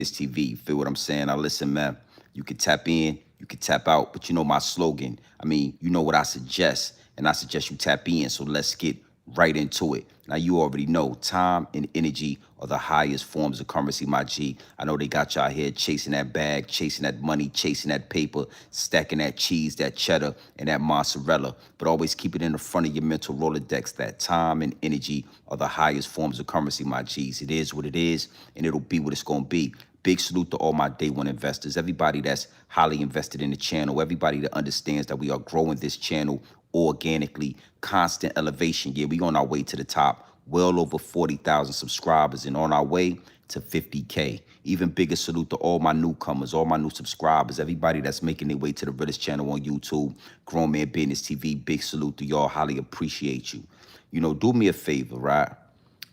It's TV. Feel what I'm saying? Now listen, man. You can tap in, you can tap out, but you know my slogan. I mean, you know what I suggest, and I suggest you tap in. So let's get right into it. Now you already know time and energy are the highest forms of currency, my G. I know they got y'all here chasing that bag, chasing that money, chasing that paper, stacking that cheese, that cheddar, and that mozzarella. But always keep it in the front of your mental Rolodex that time and energy are the highest forms of currency, my G's. It is what it is, and it'll be what it's gonna be. Big salute to all my day one investors, everybody that's highly invested in the channel, everybody that understands that we are growing this channel organically, constant elevation. Yeah, we on our way to the top, well over 40,000 subscribers and on our way to 50K. Even bigger salute to all my newcomers, all my new subscribers, everybody that's making their way to the Realest channel on YouTube, Grown Man Business TV. Big salute to y'all, highly appreciate you. You know, do me a favor, right?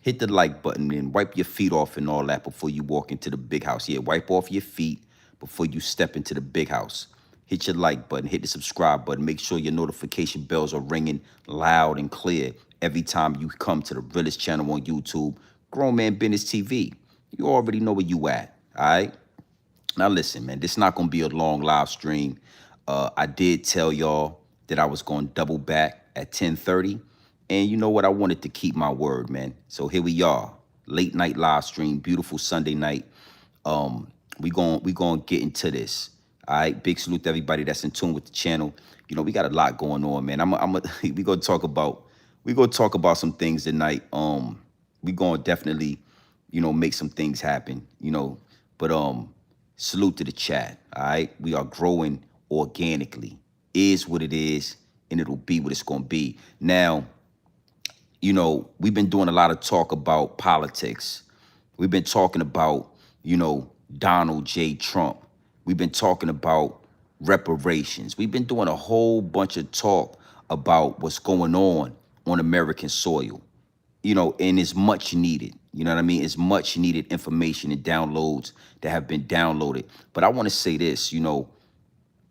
Hit the like button and wipe your feet off and all that before you walk into the big house. Yeah, wipe off your feet before you step into the big house. Hit your like button, hit the subscribe button. Make sure your notification bells are ringing loud and clear every time you come to the Realest channel on YouTube, Grown Man Business TV. You already know where you at, all right? Now listen, man, this is not going to be a long live stream. I did tell y'all that I was going to double back at 10:30. And you know what? I wanted to keep my word, man. So here we are. Late night live stream, beautiful Sunday night. We going to get into this. All right, big salute to everybody that's in tune with the channel. You know, we got a lot going on, man. We gonna talk about some things tonight. We gonna definitely, you know, make some things happen, you know. But salute to the chat. All right, we are growing organically. Is what it is, and it'll be what it's gonna be. Now, you know, we've been doing a lot of talk about politics. We've been talking about, you know, Donald J. Trump. We've been talking about reparations. We've been doing a whole bunch of talk about what's going on American soil, you know, and it's much needed. You know what I mean? It's much needed information and downloads that have been downloaded. But I want to say this, you know,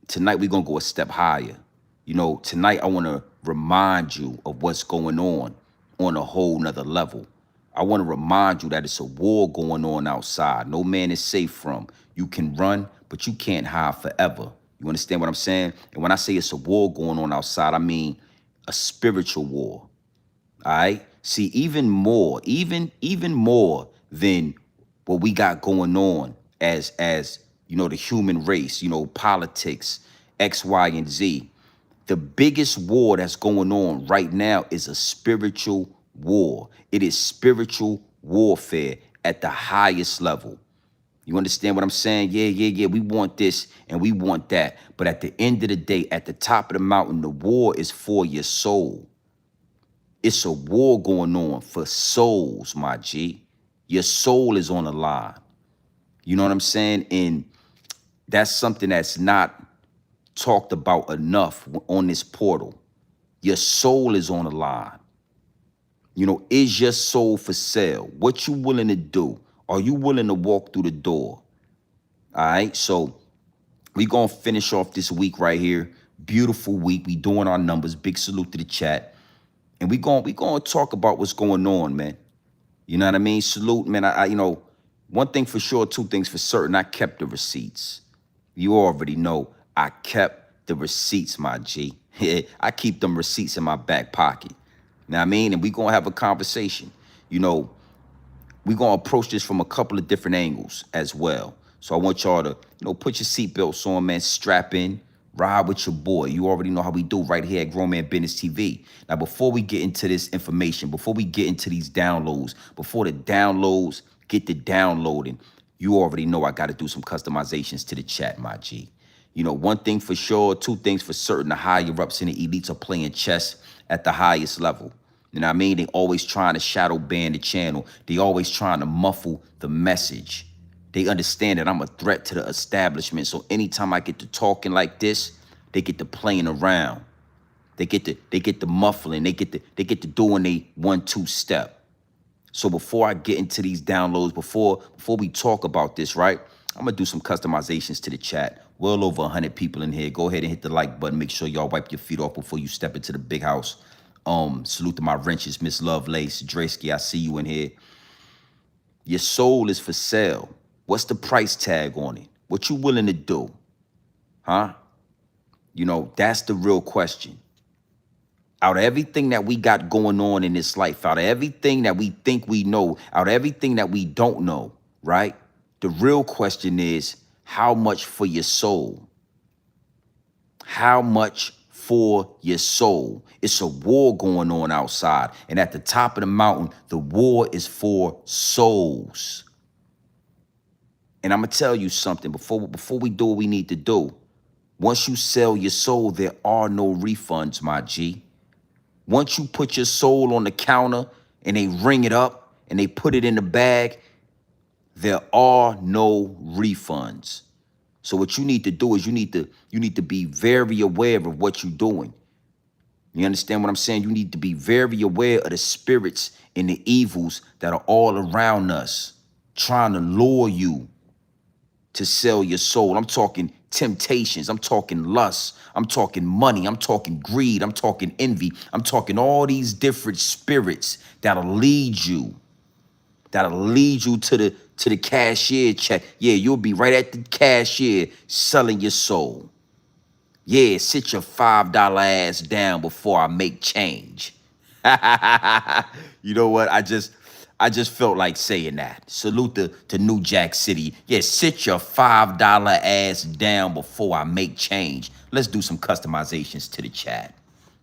tonight we're going to go a step higher. You know, tonight I want to remind you of what's going on a whole nother level. I want to remind you that it's a war going on outside. No man is safe from. You can run, but you can't hide forever. You understand what I'm saying? And when I say it's a war going on outside, I mean a spiritual war. All right? See, even more than what we got going on as you know, the human race, you know, politics, X, Y, and Z. The biggest war that's going on right now is a spiritual war. It is spiritual warfare at the highest level. You understand what I'm saying? Yeah. We want this and we want that. But at the end of the day, at the top of the mountain, the war is for your soul. It's a war going on for souls, my G. Your soul is on the line. You know what I'm saying? And that's something that's not talked about enough on this portal. Your soul is on the line. You know, is your soul for sale? What you willing to do? Are you willing to walk through the door? All right, so we gonna finish off this week right here. Beautiful week. We doing our numbers. Big salute to the chat. And we gonna talk about what's going on, man. You know what I mean? Salute, man. I you know, one thing for sure, two things for certain. I kept the receipts. You already know I kept the receipts, my G. I keep them receipts in my back pocket. You know what I mean? And we gonna have a conversation. You know, we gonna approach this from a couple of different angles as well. So I want y'all to, you know, put your seatbelts on, man. Strap in, ride with your boy. You already know how we do right here at Grown Man Business TV. Now, before we get into this information, before we get into these downloads, before the downloads get the downloading, you already know I got to do some customizations to the chat, my G. You know, one thing for sure, two things for certain, the higher ups and the elites are playing chess at the highest level. You know what I mean? They always trying to shadow ban the channel. They always trying to muffle the message. They understand that I'm a threat to the establishment. So anytime I get to talking like this, they get to playing around. They get to muffling. They get to doing a 1-2 step. So before I get into these downloads, before we talk about this, right? I'm gonna do some customizations to the chat. Well over 100 people in here. Go ahead and hit the like button. Make sure y'all wipe your feet off before you step into the big house. Salute to my wrenches, Miss Lovelace, Draysky. I see you in here. Your soul is for sale. What's the price tag on it? What you willing to do? Huh? You know, that's the real question. Out of everything that we got going on in this life, out of everything that we think we know, out of everything that we don't know, right? The real question is, how much for your soul? How much for your soul? It's a war going on outside. And at the top of the mountain, the war is for souls. And I'm going to tell you something before we do what we need to do. Once you sell your soul, there are no refunds, my G. Once you put your soul on the counter and they ring it up and they put it in the bag, there are no refunds. So what you need to do is you need to be very aware of what you're doing. You understand what I'm saying? You need to be very aware of the spirits and the evils that are all around us, trying to lure you to sell your soul. I'm talking temptations. I'm talking lust. I'm talking money. I'm talking greed. I'm talking envy. I'm talking all these different spirits that'll lead you to the cashier check. Yeah, you'll be right at the cashier selling your soul. Yeah, sit your $5 ass down before I make change. You know what? I just felt like saying that. Salute to New Jack City. Yeah, sit your $5 ass down before I make change. Let's do some customizations to the chat.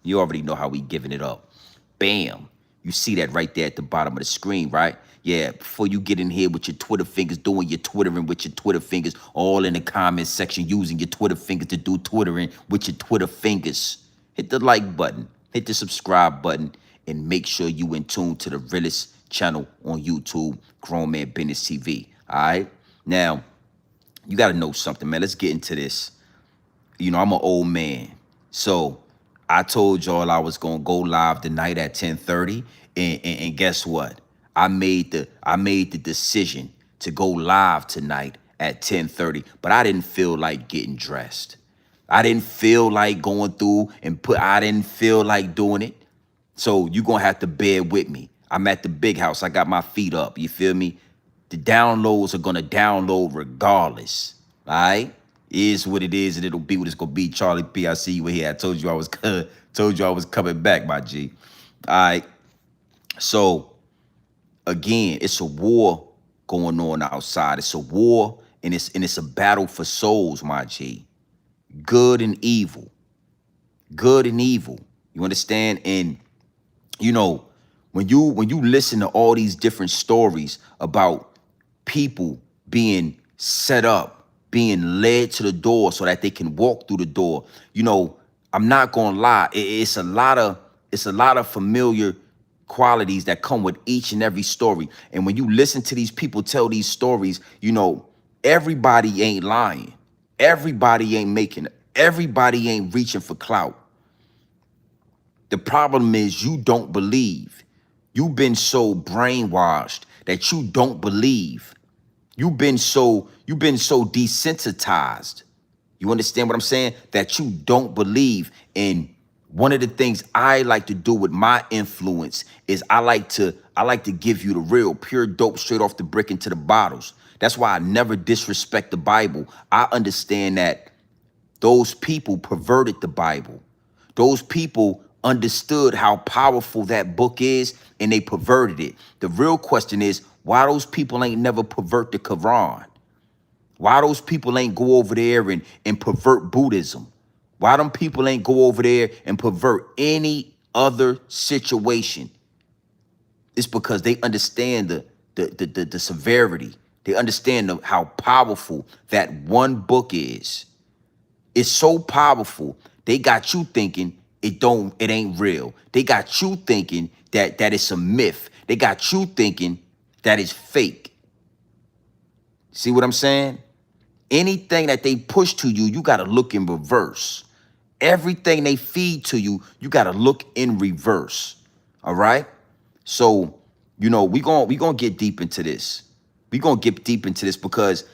You already know how we giving it up. Bam. You see that right there at the bottom of the screen, right? Yeah, before you get in here with your Twitter fingers, doing your Twittering with your Twitter fingers, all in the comment section, using your Twitter fingers to do Twittering with your Twitter fingers. Hit the like button, hit the subscribe button, and make sure you in tune to the Realest channel on YouTube, Grown Man Business TV. All right? Now, you got to know something, man. Let's get into this. You know, I'm an old man. So I told y'all I was going to go live tonight at 10:30. And guess what? I made the decision to go live tonight at 10:30, but I didn't feel like getting dressed. I didn't feel like going through I didn't feel like doing it. So you're going to have to bear with me. I'm at the big house. I got my feet up. You feel me? The downloads are going to download regardless. All right? Is what it is, and it'll be what it's going to be. Charlie P, I see you here. I told you I was coming back, my G. All right? So, again, it's a war going on outside. It's a war, and it's a battle for souls, my G. Good and evil. Good and evil. You understand? And, you know, when you listen to all these different stories about people being set up, being led to the door so that they can walk through the door, you know, I'm not gonna lie, it's a lot of familiar qualities that come with each and every story. And when you listen to these people tell these stories, you know, everybody ain't lying. Everybody ain't making it. Everybody ain't reaching for clout. The problem is you don't believe. You've been so brainwashed that you don't believe. You've been so desensitized. You understand what I'm saying? That you don't believe. And one of the things I like to do with my influence is I like to give you the real, pure dope straight off the brick into the bottles. That's why I never disrespect the Bible. I understand that those people perverted the Bible. Those people understood how powerful that book is, and they perverted it. The real question is, why those people ain't never pervert the Quran? Why those people ain't go over there and pervert Buddhism? Why them people ain't go over there and pervert any other situation? It's because they understand the severity. They understand how powerful that one book is. It's so powerful. They got you thinking it ain't real. They got you thinking that it's a myth. They got you thinking that it's fake. See what I'm saying? Anything that they push to you, you got to look in reverse. Everything they feed to you, you got to look in reverse. All right? So, you know, we going to get deep into this. We're going to get deep into this because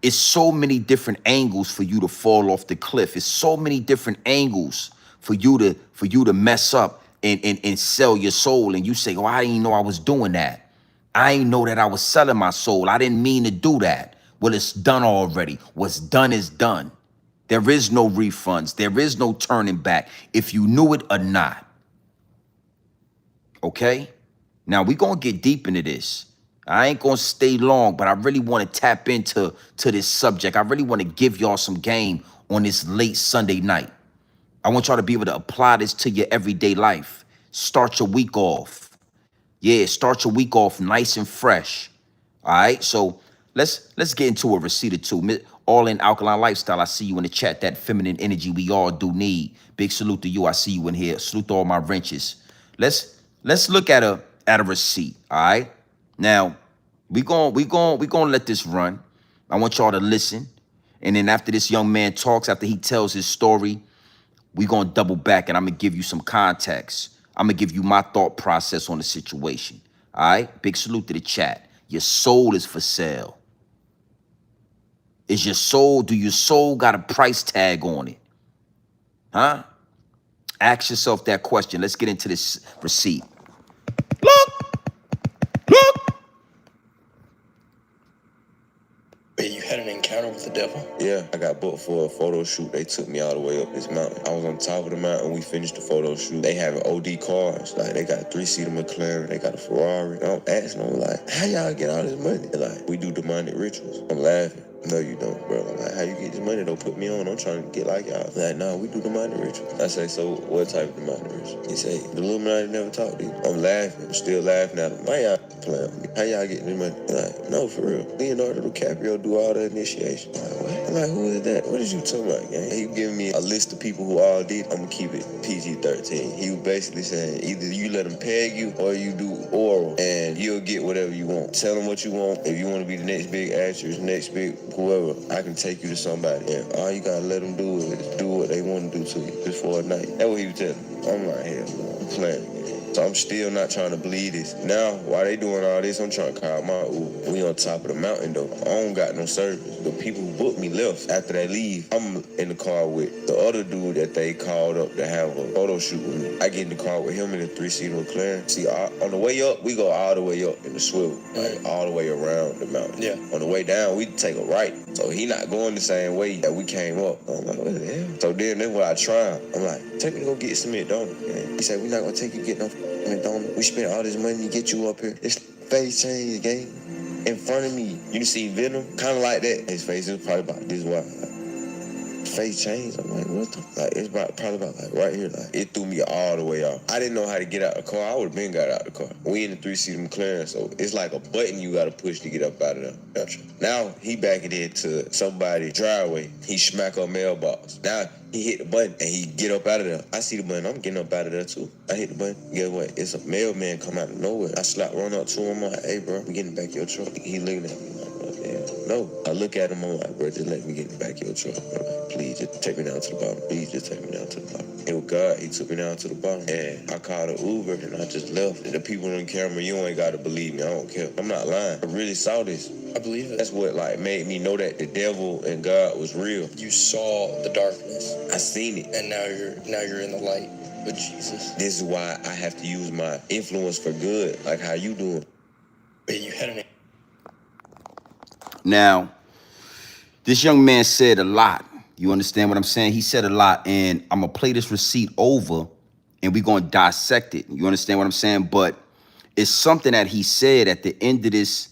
it's so many different angles for you to fall off the cliff. It's so many different angles for you to mess up and sell your soul. And you say, oh, I didn't know I was doing that. I ain't know that I was selling my soul. I didn't mean to do that. Well, it's done already. What's done is done. There is no refunds. There is no turning back if you knew it or not. Okay? Now, we're going to get deep into this. I ain't going to stay long, but I really want to tap into this subject. I really want to give y'all some game on this late Sunday night. I want y'all to be able to apply this to your everyday life. Start your week off. Yeah, start your week off nice and fresh. All right, so let's get into a receipt or two. All in Alkaline Lifestyle, I see you in the chat. That feminine energy we all do need. Big salute to you. I see you in here. Salute to all my wrenches. Let's look at a receipt. All right. Now we gonna let this run. I want y'all to listen, and then after this young man talks, after he tells his story, we gonna double back, and I'm gonna give you some context. I'm gonna give you my thought process on the situation. All right. Big salute to the chat. Your soul is for sale. Is your soul, do your soul got a price tag on it? Huh? Ask yourself that question. Let's get into this receipt. Look. Wait, you had an encounter with the devil? Yeah, I got booked for a photo shoot. They took me all the way up this mountain. I was on top of the mountain. We finished the photo shoot. They having OD cars. Like, they got a 3-seater McLaren. They got a Ferrari. And I'm asking them, like, how y'all get all this money? They're like, we do demonic rituals. I'm laughing. No, you don't, bro. I'm like, how you get this money? Don't put me on. I'm trying to get like y'all. Like, nah, we do demonic rituals. I say, so what type of demonic rituals? He say, the Illuminati never talk to you. I'm laughing. I'm still laughing at him. Why y'all playing with me? How y'all getting this money? They're like, no, for real. Leonardo DiCaprio do all the initiation. I'm like, what? I'm like, who is that? What is you talking about, gang? He giving me a list of people who all did. I'm gonna keep it PG-13. He was basically saying, either you let them peg you or you do oral and you'll get whatever you want. Tell them what you want. If you want to be the next big actress, next big whoever, I can take you to somebody. And all you gotta let them do is do what they want to do to you just for a night. That's what he was telling me. I'm like, hell no, I'm playing again. So I'm still not trying to believe this. Now, while they doing all this, I'm trying to call my Uber. We on top of the mountain though. I don't got no service. The people who booked me left. After they leave, I'm in the car with the other dude that they called up to have a photo shoot with me. I get in the car with him in a 3-seater McLaren. See, on the way up, we go all the way up in the swivel, like all the way around the mountain. Yeah. On the way down, we take a right. So he not going the same way that we came up. I'm like, what the hell? So then that's what I try. I'm like, take me to go get some McDonald's. And he said, we're not gonna take you to get no McDonald's. We spent all this money to get you up here. It's face change game in front of me. You can see Venom, kind of like that. His face is probably about this wide. Face changed. I'm like, what the? Like, it's probably about like right here. Like, it threw me all the way off. I didn't know how to get out the car. I would have been got out the car. We in the 3-seater McLaren, so it's like a button you got to push to get up out of there. Gotcha. Now he backing into somebody's driveway. He smack a mailbox. Now he hit the button and he get up out of there. I see the button. I'm getting up out of there too. I hit the button. Guess what? It's a mailman come out of nowhere. I run up to him. I'm like, hey, bro, we getting back your truck. He looking at me like, no. I look at him, I'm like, bro, just let me get in the back of your truck, bro. Please, just take me down to the bottom. Please, just take me down to the bottom. And with God, he took me down to the bottom. And I called an Uber, and I just left. And the people on camera, you ain't got to believe me. I don't care. I'm not lying. I really saw this. I believe it. That's what, like, made me know that the devil and God was real. You saw the darkness. I seen it. And now you're in the light with Jesus. This is why I have to use my influence for good. Like how you doing. Wait, you had an... Now, this young man said a lot. You understand what I'm saying? He said a lot, and I'm going to play this receipt over, and we're going to dissect it. You understand what I'm saying? But it's something that he said at the end of this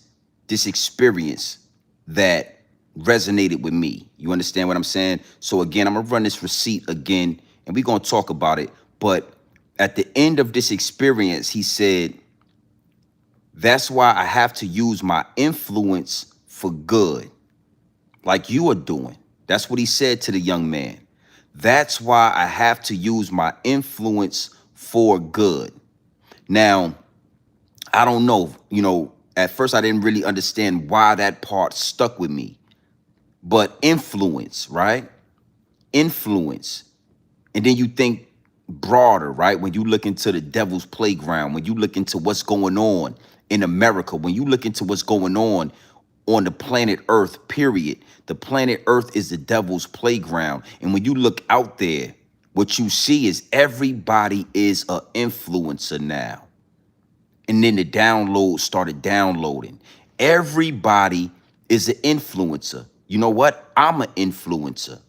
experience that resonated with me. You understand what I'm saying? So, again, I'm going to run this receipt again, and we're going to talk about it. But at the end of this experience, he said, that's why I have to use my influence for good, like you are doing. That's what he said to the young man. That's why I have to use my influence for good. Now, I don't know, at first I didn't really understand why that part stuck with me. But influence, right? Influence. And then you think broader, right? When you look into the devil's playground, when you look into what's going on in America, when you look into what's going on the planet Earth, period. The planet Earth is the devil's playground. And when you look out there, what you see is everybody is an influencer now. And then the download started downloading. Everybody is an influencer. You know what? I'm an influencer.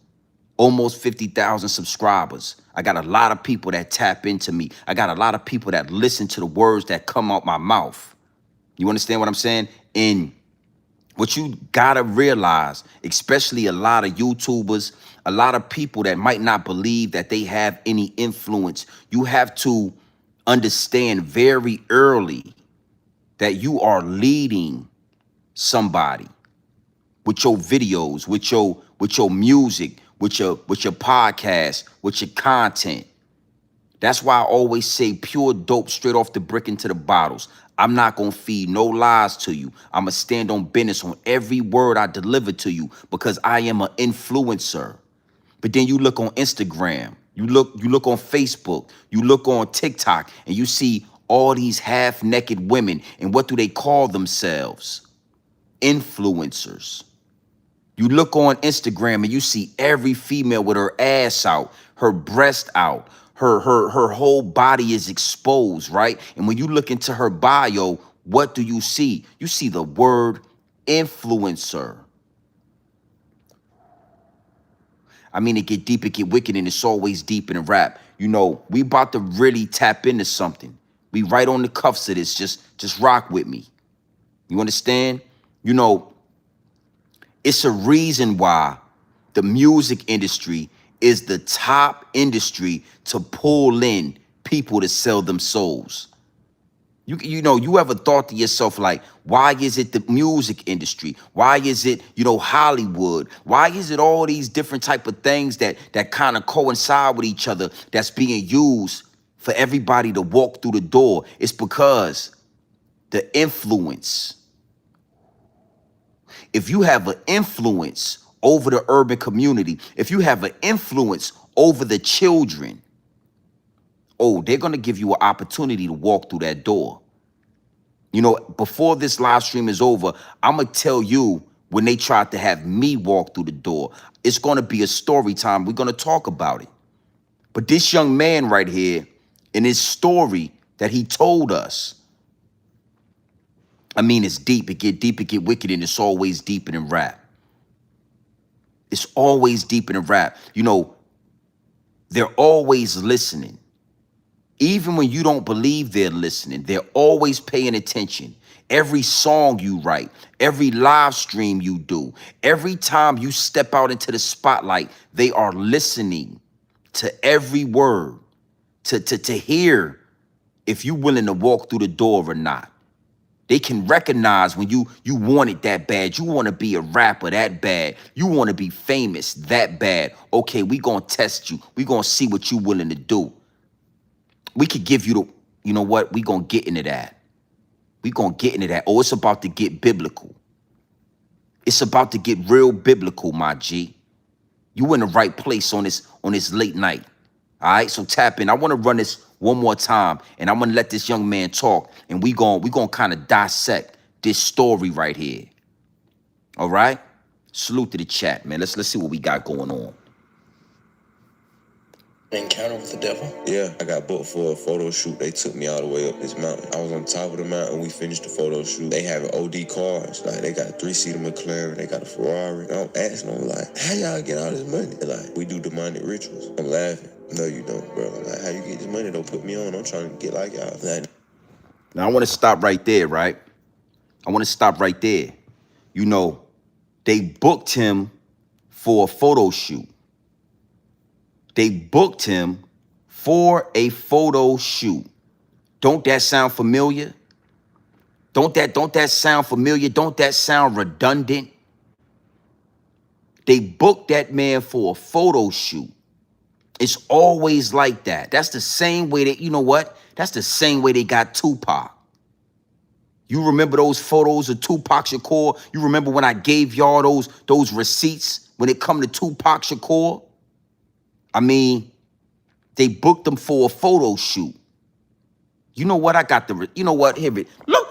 Almost 50,000 subscribers. I got a lot of people that tap into me. I got a lot of people that listen to the words that come out my mouth. You understand what I'm saying? And what you gotta realize, especially a lot of YouTubers, a lot of people that might not believe that they have any influence, you have to understand very early that you are leading somebody with your videos, with your music, with your podcast, with your content. That's why I always say pure dope straight off the brick into the bottles. I'm not going to feed no lies to you. I'm going to stand on business on every word I deliver to you because I am an influencer. But then you look on Instagram, you look on Facebook, you look on TikTok, and you see all these half-naked women. And what do they call themselves? Influencers. You look on Instagram and you see every female with her ass out, her breast out, her whole body is exposed, right? And when you look into her bio, what do you see? You see the word influencer. I mean, it get deep, it get wicked, and it's always deep in the rap. You know, we about to really tap into something. We right on the cuffs of this. Just rock with me. You understand? You know, it's a reason why the music industry is the top industry to pull in people to sell them souls. You know, you ever thought to yourself, like, why is it the music industry? Why is it, you know, Hollywood? Why is it all these different type of things that kind of coincide with each other that's being used for everybody to walk through the door? It's because the influence. If you have an influence over the urban community, if you have an influence over the children, oh, they're going to give you an opportunity to walk through that door. You know, before this live stream is over, I'm going to tell you when they tried to have me walk through the door. It's going to be a story time. We're going to talk about it. But this young man right here, in his story that he told us, I mean, it's deep. It get wicked, and it's always deeper than rap. It's always deeper than rap. You know, they're always listening. Even when you don't believe they're listening, they're always paying attention. Every song you write, every live stream you do, every time you step out into the spotlight, they are listening to every word, to hear if you're willing to walk through the door or not. They can recognize when you want it that bad. You want to be a rapper that bad. You want to be famous that bad. Okay, we going to test you. We going to see what you willing to do. We could give you the, you know what? We going to get into that. We going to get into that. Oh, it's about to get biblical. It's about to get real biblical, my G. You in the right place on this late night. All right, so tap in. I want to run this one more time, and I'm going to let this young man talk, and we going to kind of dissect this story right here. All right? Salute to the chat, man. Let's see what we got going on. Encounter with the devil? Yeah, I got booked for a photo shoot. They took me all the way up this mountain. I was on top of the mountain. We finished the photo shoot. They have OD cars. Like, they got a 3-seater McLaren. They got a Ferrari. And I'm asking them, like, how y'all get all this money? They're like, we do demonic rituals. I'm laughing. No, you don't, bro. I'm like, how you get this money? Don't put me on. I'm trying to get like y'all. Like, now, I want to stop right there, right? I want to stop right there. You know, they booked him for a photo shoot. They booked him for a photo shoot. Don't that sound familiar? Don't that sound familiar? Don't that sound redundant? They booked that man for a photo shoot. It's always like that. That's the same way that, you know what? That's the same way they got Tupac. You remember those photos of Tupac Shakur? You remember when I gave y'all those receipts when it come to Tupac Shakur? I mean, they booked them for a photo shoot. You know what? I got the, you know what? Here it. Look.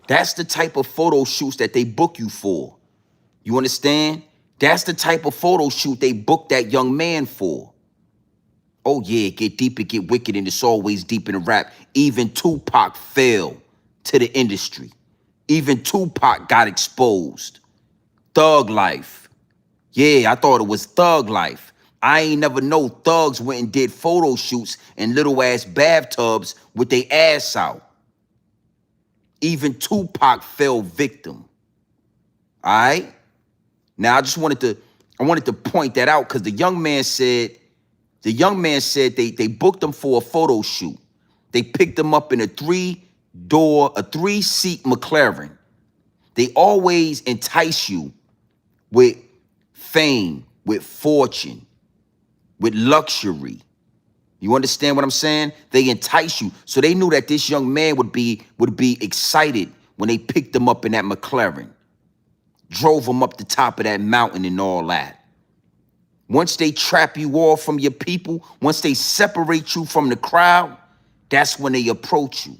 That's the type of photo shoots that they book you for. You understand? That's the type of photo shoot they booked that young man for. Oh yeah, it get deep, it get wicked, and it's always deep in the rap. Even Tupac fell to the industry. Even Tupac got exposed. Thug life. Yeah, I thought it was thug life. I ain't never know thugs went and did photo shoots in little ass bathtubs with their ass out. Even Tupac fell victim. All right? Now I wanted to point that out because the young man said they booked him for a photo shoot. They picked him up in a three-seat McLaren. They always entice you with fame, with fortune, with luxury. You understand what I'm saying? They entice you. So they knew that this young man would be excited when they picked him up in that McLaren. Drove him up the top of that mountain and all that. Once they trap you off from your people, once they separate you from the crowd, that's when they approach you.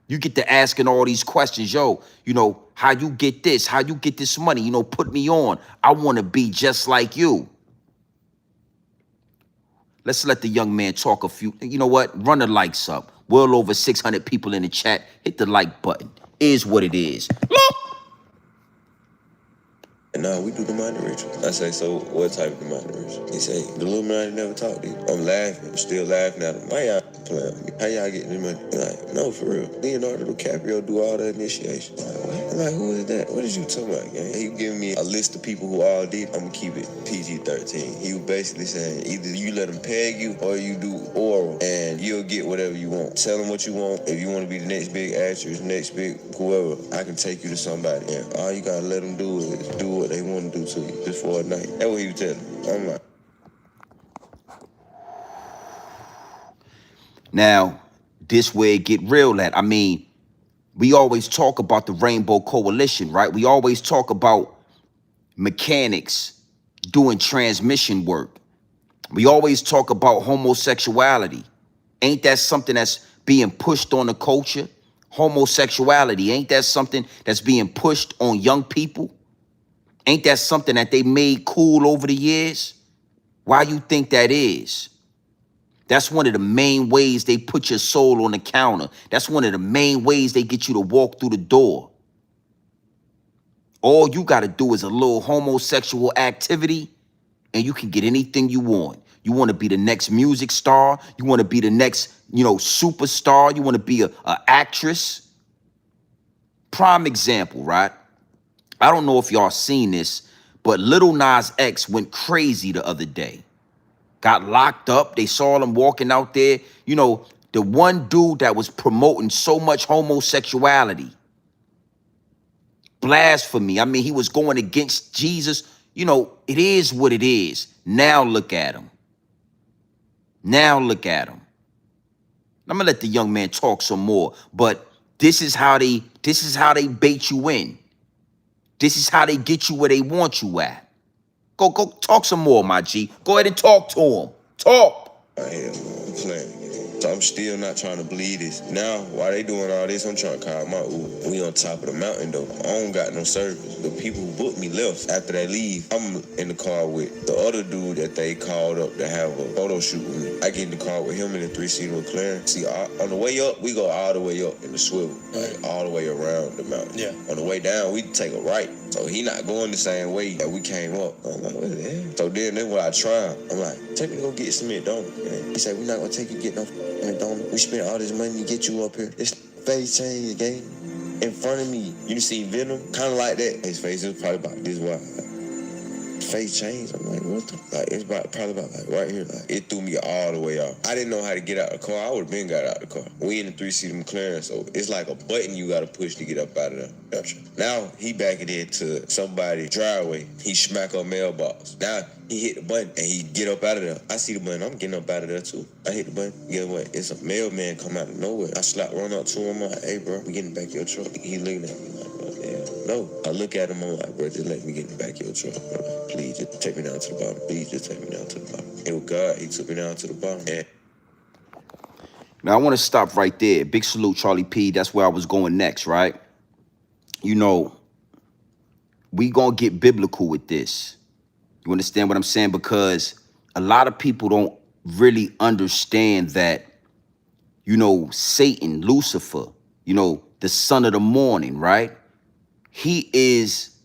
You get to asking all these questions. Yo, how you get this? How you get this money? Put me on. I want to be just like you. Let's let the young man talk a few. You know what? Run the likes up. Well over 600 people in the chat. Hit the like button. Is what it is. Look. And now we do the demonic ritual. I say, so what type of demonic ritual? He say, the Illuminati never talked to you. I'm laughing. I'm still laughing at him. Why y'all playing with me? How y'all getting the money? He's like, no, for real. Leonardo DiCaprio do all the initiation. I'm like, what? I'm like, who is that? What is you talking about, gang? He giving me a list of people who all did. I'm gonna keep it PG-13. He was basically saying, either you let him peg you or you do oral and you'll get whatever you want. Tell him what you want. If you want to be the next big actress, next big whoever, I can take you to somebody. And all you gotta let them do is do what they want to do to you just for a night. That's what he was telling me. I'm like. Now, this where it get real at. I mean, we always talk about the Rainbow Coalition, right? We always talk about mechanics doing transmission work. We always talk about homosexuality. Ain't that something that's being pushed on the culture? Homosexuality, ain't that something that's being pushed on young people? Ain't that something that they made cool over the years? Why you think that is? That's one of the main ways they put your soul on the counter. That's one of the main ways they get you to walk through the door. All you got to do is a little homosexual activity, and you can get anything you want. You want to be the next music star. You want to be the next, superstar. You want to be a actress. Prime example, right? I don't know if y'all seen this, but Lil Nas X went crazy the other day. Got locked up. They saw him walking out there. The one dude that was promoting so much homosexuality. Blasphemy. I mean, he was going against Jesus. It is what it is. Now look at him. Now look at him. I'm gonna let the young man talk some more, but this is how they bait you in. This is how they get you where they want you at. Go talk some more, my G. Go ahead and talk to him. Talk. I am playing. So I'm still not trying to believe this. Now, while they doing all this, I'm trying to call my Uber. We on top of the mountain, though. I don't got no service. The people who booked me left. After they leave, I'm in the car with the other dude that they called up to have a photo shoot with me. I get in the car with him in the 3-seater McLaren. See, on the way up, we go all the way up in the swivel, like all the way around the mountain. Yeah. On the way down, we take a right. So he not going the same way that we came up. I'm like, what the hell? So then that's what I try. I'm like, take me to go get some McDonald's. Man. He said, we're not going to take you get no McDonald's. We spent all this money to get you up here. This face change game in front of me. You see Venom? Kind of like that. His face is probably about this wide. Face change. I'm like, what the? Like, it's probably about like right here. Like, it threw me all the way off. I didn't know how to get out of the car. I would have been got out of the car. We in the 3-seater McLaren, so it's like a button you got to push to get up out of there. Gotcha. Now he backing into somebody's driveway. He smack up mailbox. Now he hit the button and he get up out of there. I see the button. I'm getting up out of there too. I hit the button. Guess what? It's a mailman come out of nowhere. I run up to him. I'm like, hey, bro, we getting back your truck. He looking at me like, no. I look at him, I'm like, bro, just let me get in the back of your truck, bro. Please, just take me down to the bottom. Please, just take me down to the bottom. It was God, he took me down to the bottom. And Now, I want to stop right there. Big salute, Charlie P. That's where I was going next, right? You know, we gonna get biblical with this. You understand what I'm saying? Because a lot of people don't really understand that, you know, Satan, Lucifer, you know, the son of the morning, right? He is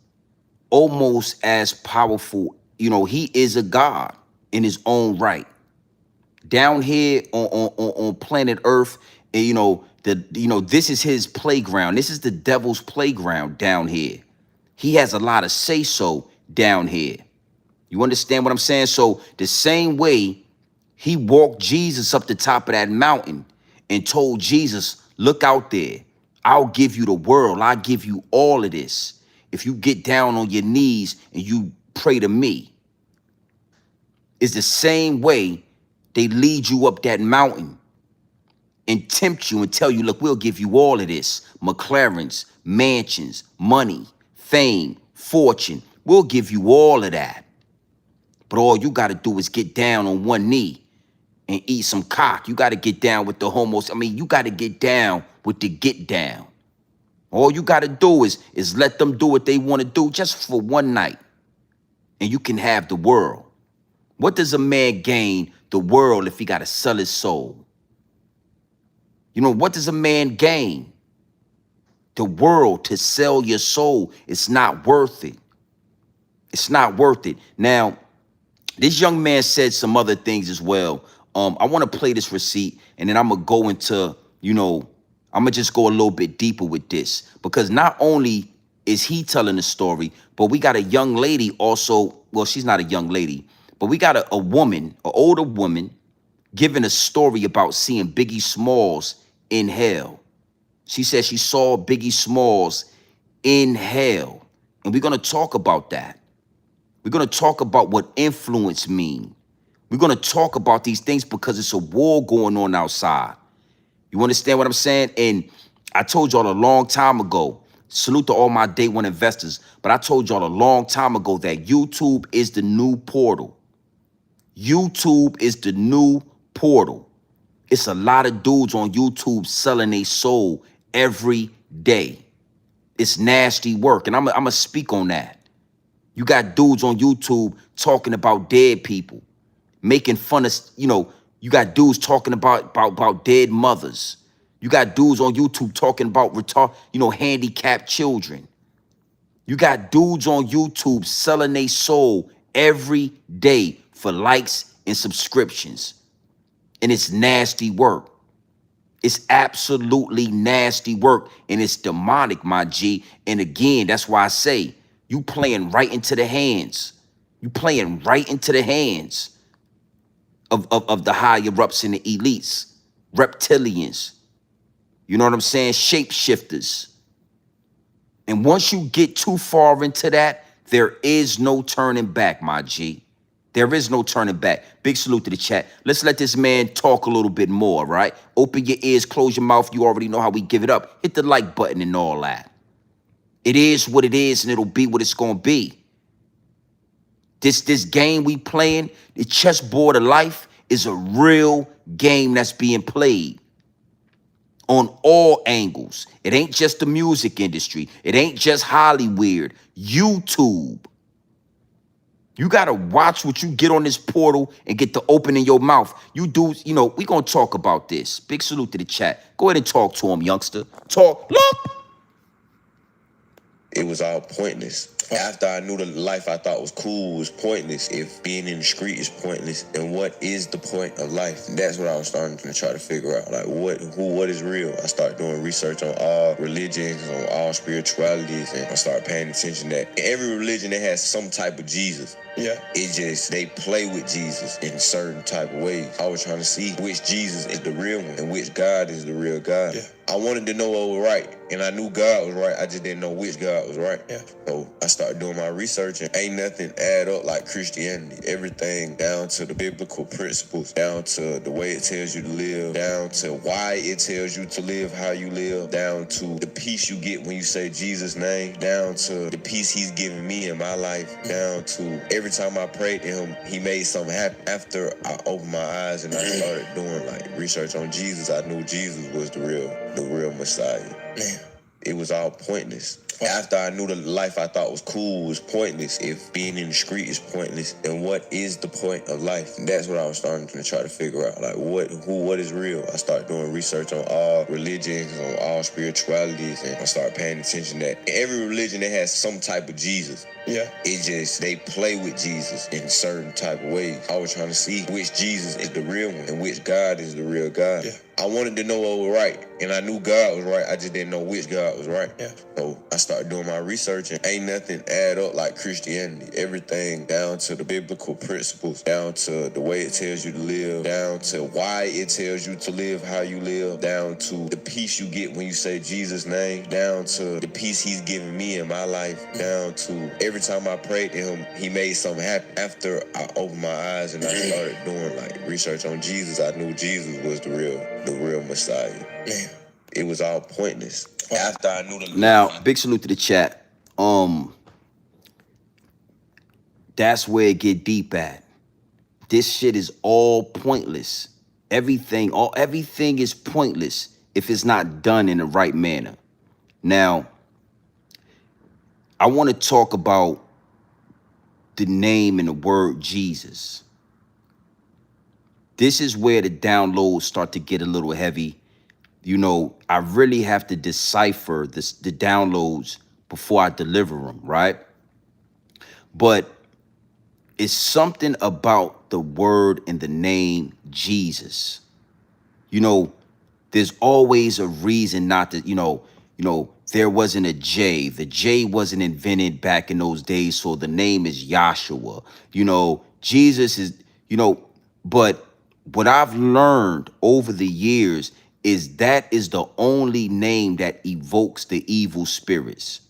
almost as powerful. You know, he is a god in his own right. Down here on planet Earth, and this is his playground. This is the devil's playground down here. He has a lot of say so down here. You understand what I'm saying? So the same way he walked Jesus up the top of that mountain and told Jesus, look out there. I'll give you the world. I'll give you all of this if you get down on your knees and you pray to me. It's the same way they lead you up that mountain and tempt you and tell you, look, we'll give you all of this. McLarens, mansions, money, fame, fortune. We'll give you all of that. But all you got to do is get down on one knee and eat some cock. You got to get down with the homos. I mean, you got to get down with the get down. All you got to do is let them do what they want to do just for one night. And you can have the world. What does a man gain the world if he got to sell his soul? You know, what does a man gain? The world to sell your soul. It's not worth it. It's not worth it. Now, this young man said some other things as well. I want to play this receipt, and then I'm going to go into, I'm going to just go a little bit deeper with this. Because not only is he telling the story, but we got a young lady also. Well, she's not a young lady, but we got a woman, an older woman, giving a story about seeing Biggie Smalls in hell. She said she saw Biggie Smalls in hell. And we're going to talk about that. We're going to talk about what influence mean. We're going to talk about these things because it's a war going on outside. You understand what I'm saying? And I told y'all a long time ago, salute to all my day one investors, but I told y'all a long time ago that YouTube is the new portal. YouTube is the new portal. It's a lot of dudes on YouTube selling their soul every day. It's nasty work, and I'm going to speak on that. You got dudes on YouTube talking about dead people, making fun of, you got dudes talking about dead mothers. You got dudes on YouTube talking about handicapped children. You got dudes on YouTube selling their soul every day for likes and subscriptions. And it's nasty work. It's absolutely nasty work. And it's demonic, my G. And again, that's why I say, you playing right into the hands. You playing right into the hands of the higher ups and the elites, reptilians. You know what I'm saying? Shapeshifters. And once you get too far into that, there is no turning back, my G. There is no turning back. Big salute to the chat. Let's let this man talk a little bit more, right? Open your ears, close your mouth. You already know how we give it up. Hit the like button and all that. It is what it is, and it'll be what it's going to be. This game we playing, the chessboard of life, is a real game that's being played on all angles. It ain't just the music industry. It ain't just Hollywood. YouTube. You got to watch what you get on this portal and get to open in your mouth. You dudes, we going to talk about this. Big salute to the chat. Go ahead and talk to him, youngster. Talk. Look. It was all pointless. After I knew the life I thought was cool was pointless. If being in the street is pointless, then what is the point of life? And that's what I was starting to try to figure out. Like, what is real? I started doing research on all religions, on all spiritualities, and I started paying attention that every religion that has some type of Jesus. Yeah. It just, they play with Jesus in certain type of ways. I was trying to see which Jesus is the real one and which God is the real God. Yeah. I wanted to know what was right, and I knew God was right. I just didn't know which God was right. Yeah. So I started started doing my research, and ain't nothing add up like Christianity. Everything down to the biblical principles, down to the way it tells you to live, down to why it tells you to live how you live, down to the peace you get when you say Jesus' name, down to the peace he's given me in my life, down to every time I prayed to him, he made something happen. After I opened my eyes and I started doing like research on Jesus, I knew Jesus was the real Messiah. Man. It was all pointless. After I knew the life I thought was cool was pointless, if being in the street is pointless, then what is the point of life? And that's what I was starting to try to figure out. Like, what is real? I started doing research on all religions, on all spiritualities, and I started paying attention that every religion that has some type of Jesus. Yeah. It just, they play with Jesus in certain type of ways. I was trying to see which Jesus is the real one and which God is the real God. Yeah. I wanted to know what was right, and I knew God was right. I just didn't know which God was right. Yeah. So I started doing my research, and ain't nothing add up like Christianity. Everything down to the biblical principles, down to the way it tells you to live, down to why it tells you to live how you live, down to the peace you get when you say Jesus' name, down to the peace he's given me in my life, down to every time I prayed to him, he made something happen. After I opened my eyes and I started doing like research on Jesus, I knew Jesus was the real Messiah. Man. It was all pointless. After I knew the Now, big salute to the chat. That's where it get deep at. This shit is all pointless. Everything is pointless if it's not done in the right manner. Now, I want to talk about the name and the word Jesus. This is where the downloads start to get a little heavy. You know, I really have to decipher the downloads before I deliver them, right? But it's something about the word and the name Jesus. You know, there's always a reason not to, there wasn't a J. The J wasn't invented back in those days, so the name is Yahshua. You know, Jesus is, but what I've learned over the years is that is the only name that evokes the evil spirits.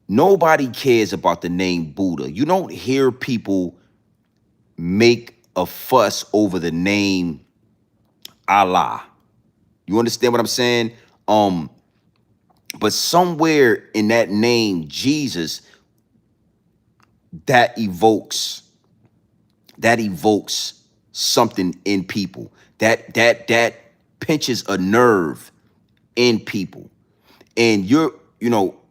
Nobody cares about the name Buddha. You don't hear people make a fuss over the name Allah. You understand what I'm saying? But somewhere in that name, Jesus, that evokes something in people. That pinches a nerve in people. And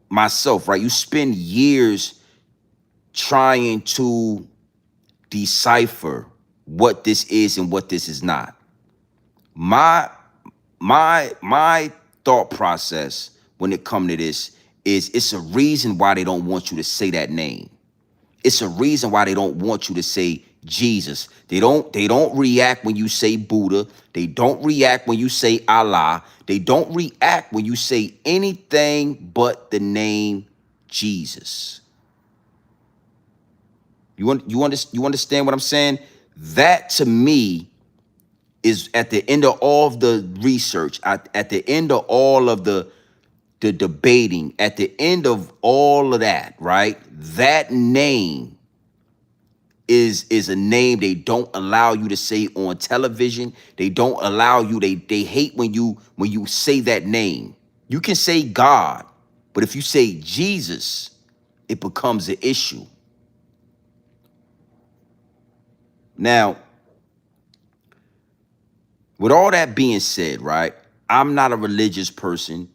myself, right? You spend years trying to decipher what this is and what this is not. My thought process when it comes to this is it's a reason why they don't want you to say that name. It's a reason why they don't want you to say Jesus. They don't react when you say Buddha. They don't react when you say Allah. They don't react when you say anything but the name Jesus. You understand what I'm saying? That to me is at the end of all of the research, at the end of all of the debating, at the end of all of that, right? That name is a name they don't allow you to say on television. They don't allow you, they hate when you say that name. You can say God, but if you say Jesus, it becomes an issue. Now, with all that being said, right? I'm not a religious person.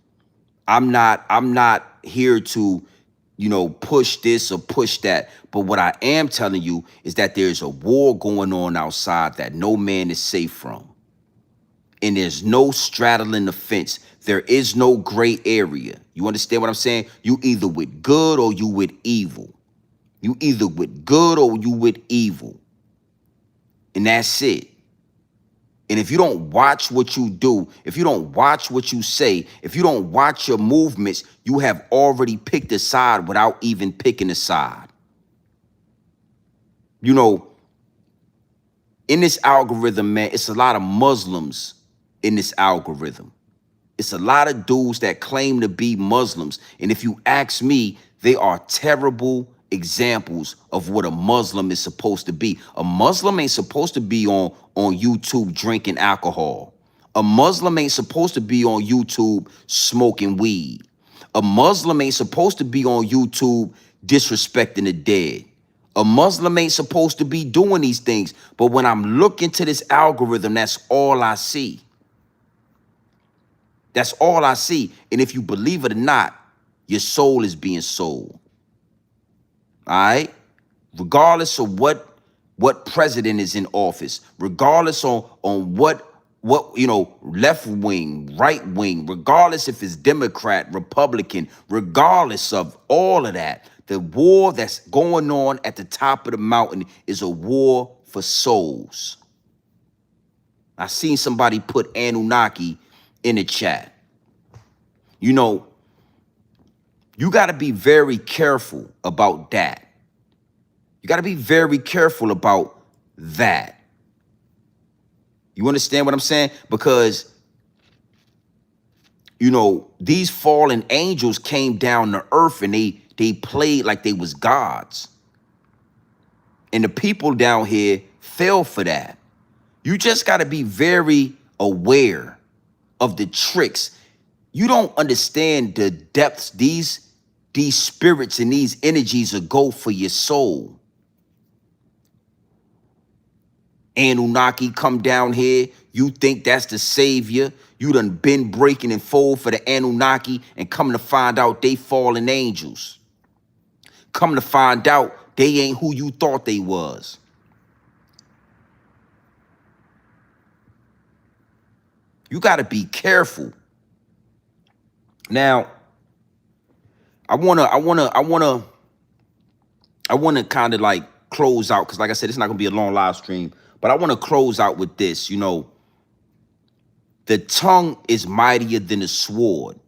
I'm not here to, push this or push that. But what I am telling you is that there's a war going on outside that no man is safe from. And there's no straddling the fence. There is no gray area. You understand what I'm saying? You either with good or you with evil. You either with good or you with evil. And that's it. And if you don't watch what you do, if you don't watch what you say, if you don't watch your movements, you have already picked a side without even picking a side. In this algorithm, man, it's a lot of Muslims in this algorithm. It's a lot of dudes that claim to be Muslims. And if you ask me, They are terrible examples of what a Muslim is supposed to be. A Muslim ain't supposed to be on YouTube drinking alcohol. A Muslim ain't supposed to be on YouTube smoking weed. A Muslim ain't supposed to be on YouTube disrespecting the dead. A Muslim ain't supposed to be doing these things. But when I'm looking to this algorithm, that's all I see. That's all I see. And if you believe it or not, your soul is being sold. All right? Regardless of what president is in office, regardless on what left wing, right wing, regardless if it's Democrat, Republican, regardless of all of that, the war that's going on at the top of the mountain is a war for souls. I seen somebody put Anunnaki in the chat. You know, you got to be very careful about that. You got to be very careful about that. You understand what I'm saying? Because, you know, these fallen angels came down to earth and they played like they was gods. And the people down here fell for that. You just got to be very aware of the tricks. You don't understand the depths these spirits and these energies will go for your soul. Anunnaki come down here. You think that's the savior. You done been breaking and fold for the Anunnaki and come to find out they fallen angels. Come to find out they ain't who you thought they was. You got to be careful. Now, I wanna kind of like close out, because like I said, it's not gonna be a long live stream, but I want to close out with this. You know, the tongue is mightier than the sword.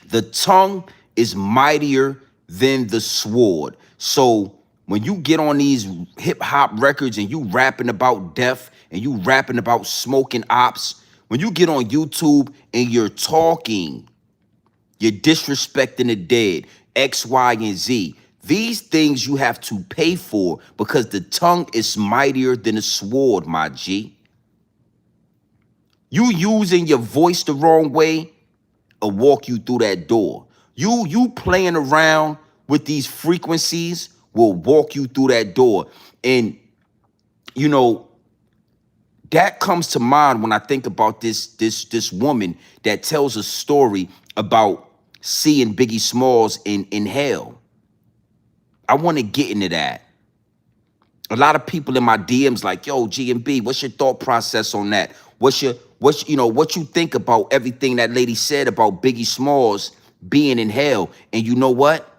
The tongue is mightier than the sword. So when you get on these hip hop records and you rapping about death and you rapping about smoking ops, when you get on YouTube and you're talking, you're disrespecting the dead, X, Y, and Z. These things you have to pay for because the tongue is mightier than a sword, my G. You using your voice the wrong way will walk you through that door. You playing around with these frequencies will walk you through that door. And, you know, that comes to mind when I think about this woman that tells a story about seeing Biggie Smalls in hell. I want to get into that. A lot of people in my DMs like, yo, G&B, what's your thought process on that? What you think about everything that lady said about Biggie Smalls being in hell? And you know what?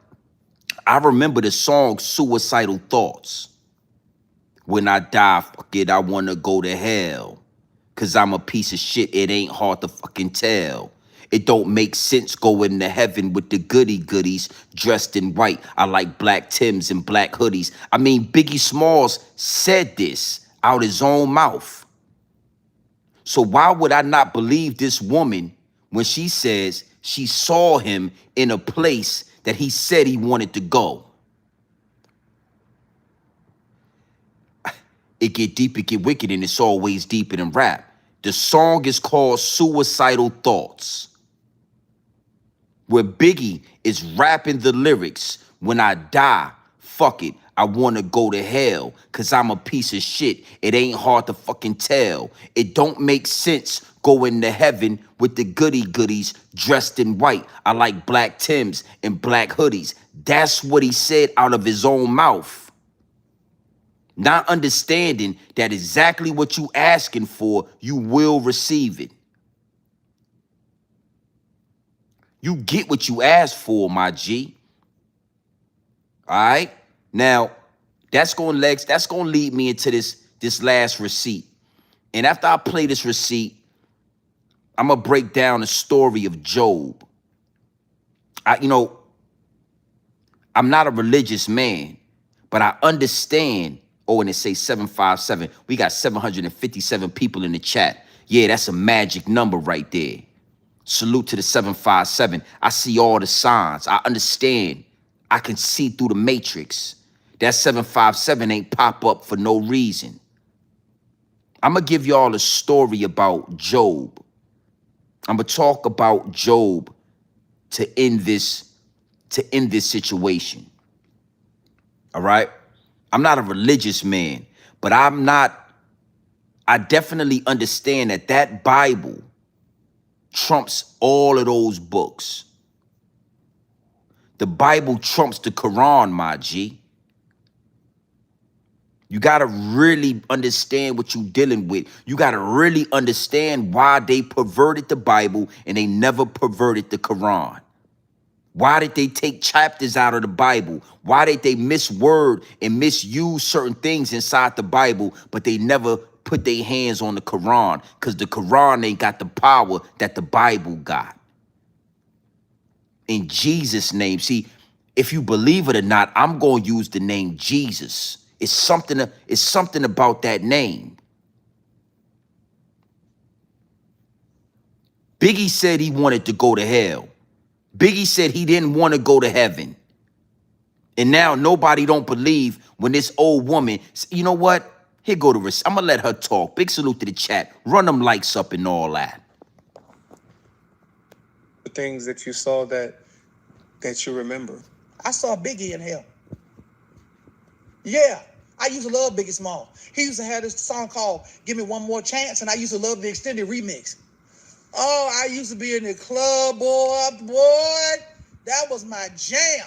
I remember the song Suicidal Thoughts. When I die, fuck it, I want to go to hell. Cause I'm a piece of shit, it ain't hard to fucking tell. It don't make sense going to heaven with the goodies dressed in white. I like black Tims and black hoodies. I mean, Biggie Smalls said this out his own mouth. So why would I not believe this woman when she says she saw him in a place that he said he wanted to go? It get deep, it get wicked, and it's always deeper than rap. The song is called Suicidal Thoughts, where Biggie is rapping the lyrics, when I die, fuck it, I want to go to hell, cause I'm a piece of shit, it ain't hard to fucking tell. It don't make sense going to heaven with the goodies dressed in white. I like black Tims and black hoodies. That's what he said out of his own mouth. Not understanding that exactly what you asking for, you will receive it. You get what you ask for, my G. All right? Now, that's gonna lead me into this last receipt. And after I play this receipt, I'm gonna break down the story of Job. I'm not a religious man, but I understand. Oh, and it says 757. We got 757 people in the chat. Yeah, that's a magic number right there. Salute to the 757. I see all the signs. I understand. I can see through the matrix. That 757 ain't pop up for no reason. I'm going to give y'all a story about Job. I'm going to talk about Job to end this situation. All right? I'm not a religious man, but I definitely understand that Bible trumps all of those books. The Bible trumps the Quran, my G. You got to really understand what you're dealing with. You got to really understand why they perverted the Bible and they never perverted the Quran. Why did they take chapters out of the Bible? Why did they misword and misuse certain things inside the Bible, but they never put their hands on the Quran? Because the Quran ain't got the power that the Bible got. In Jesus' name. See, if you believe it or not, I'm going to use the name Jesus. It's something about that name. Biggie said he wanted to go to hell. Biggie said he didn't want to go to heaven. And now nobody don't believe when this old woman, you know what? Here go to I'm going to let her talk. Big salute to the chat. Run them likes up and all that. The things that you saw that you remember. I saw Biggie in hell. Yeah, I used to love Biggie Smalls. He used to have this song called Give Me One More Chance, and I used to love the extended remix. Oh, I used to be in the club, boy. That was my jam.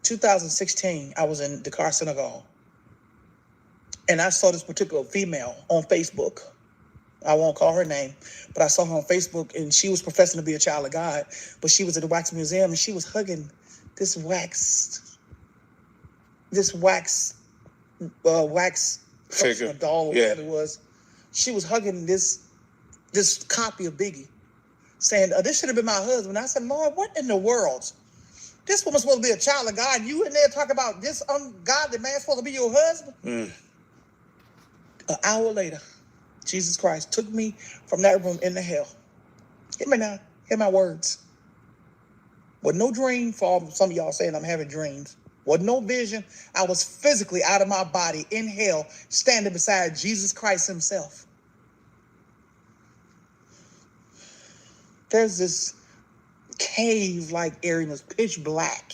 2016, I was in Dakar, Senegal. And I saw this particular female on Facebook. I won't call her name, but I saw her on Facebook, and she was professing to be a child of God, but she was at the wax museum, and she was hugging this wax Figure. doll or whatever it was. She was hugging this copy of Biggie, saying, this should have been my husband. I said, Lord, what in the world? This woman's supposed to be a child of God. You in there talking about this ungodly man supposed to be your husband? An hour later, Jesus Christ took me from that room into hell. Hear me now. Hear my words. With no dream, for some of y'all saying I'm having dreams. With no vision, I was physically out of my body in hell, standing beside Jesus Christ himself. There's this cave-like area, and it was pitch black.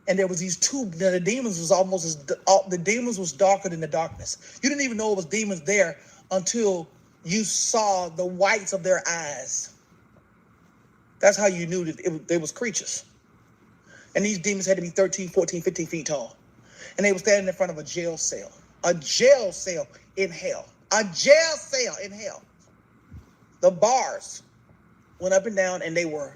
And there was these two, the demons was the demons was darker than the darkness. You didn't even know it was demons there until you saw the whites of their eyes. That's how you knew that they was creatures. And these demons had to be 13, 14, 15 feet tall. And they were standing in front of a jail cell. A jail cell in hell. A jail cell in hell. The bars went up and down, and they were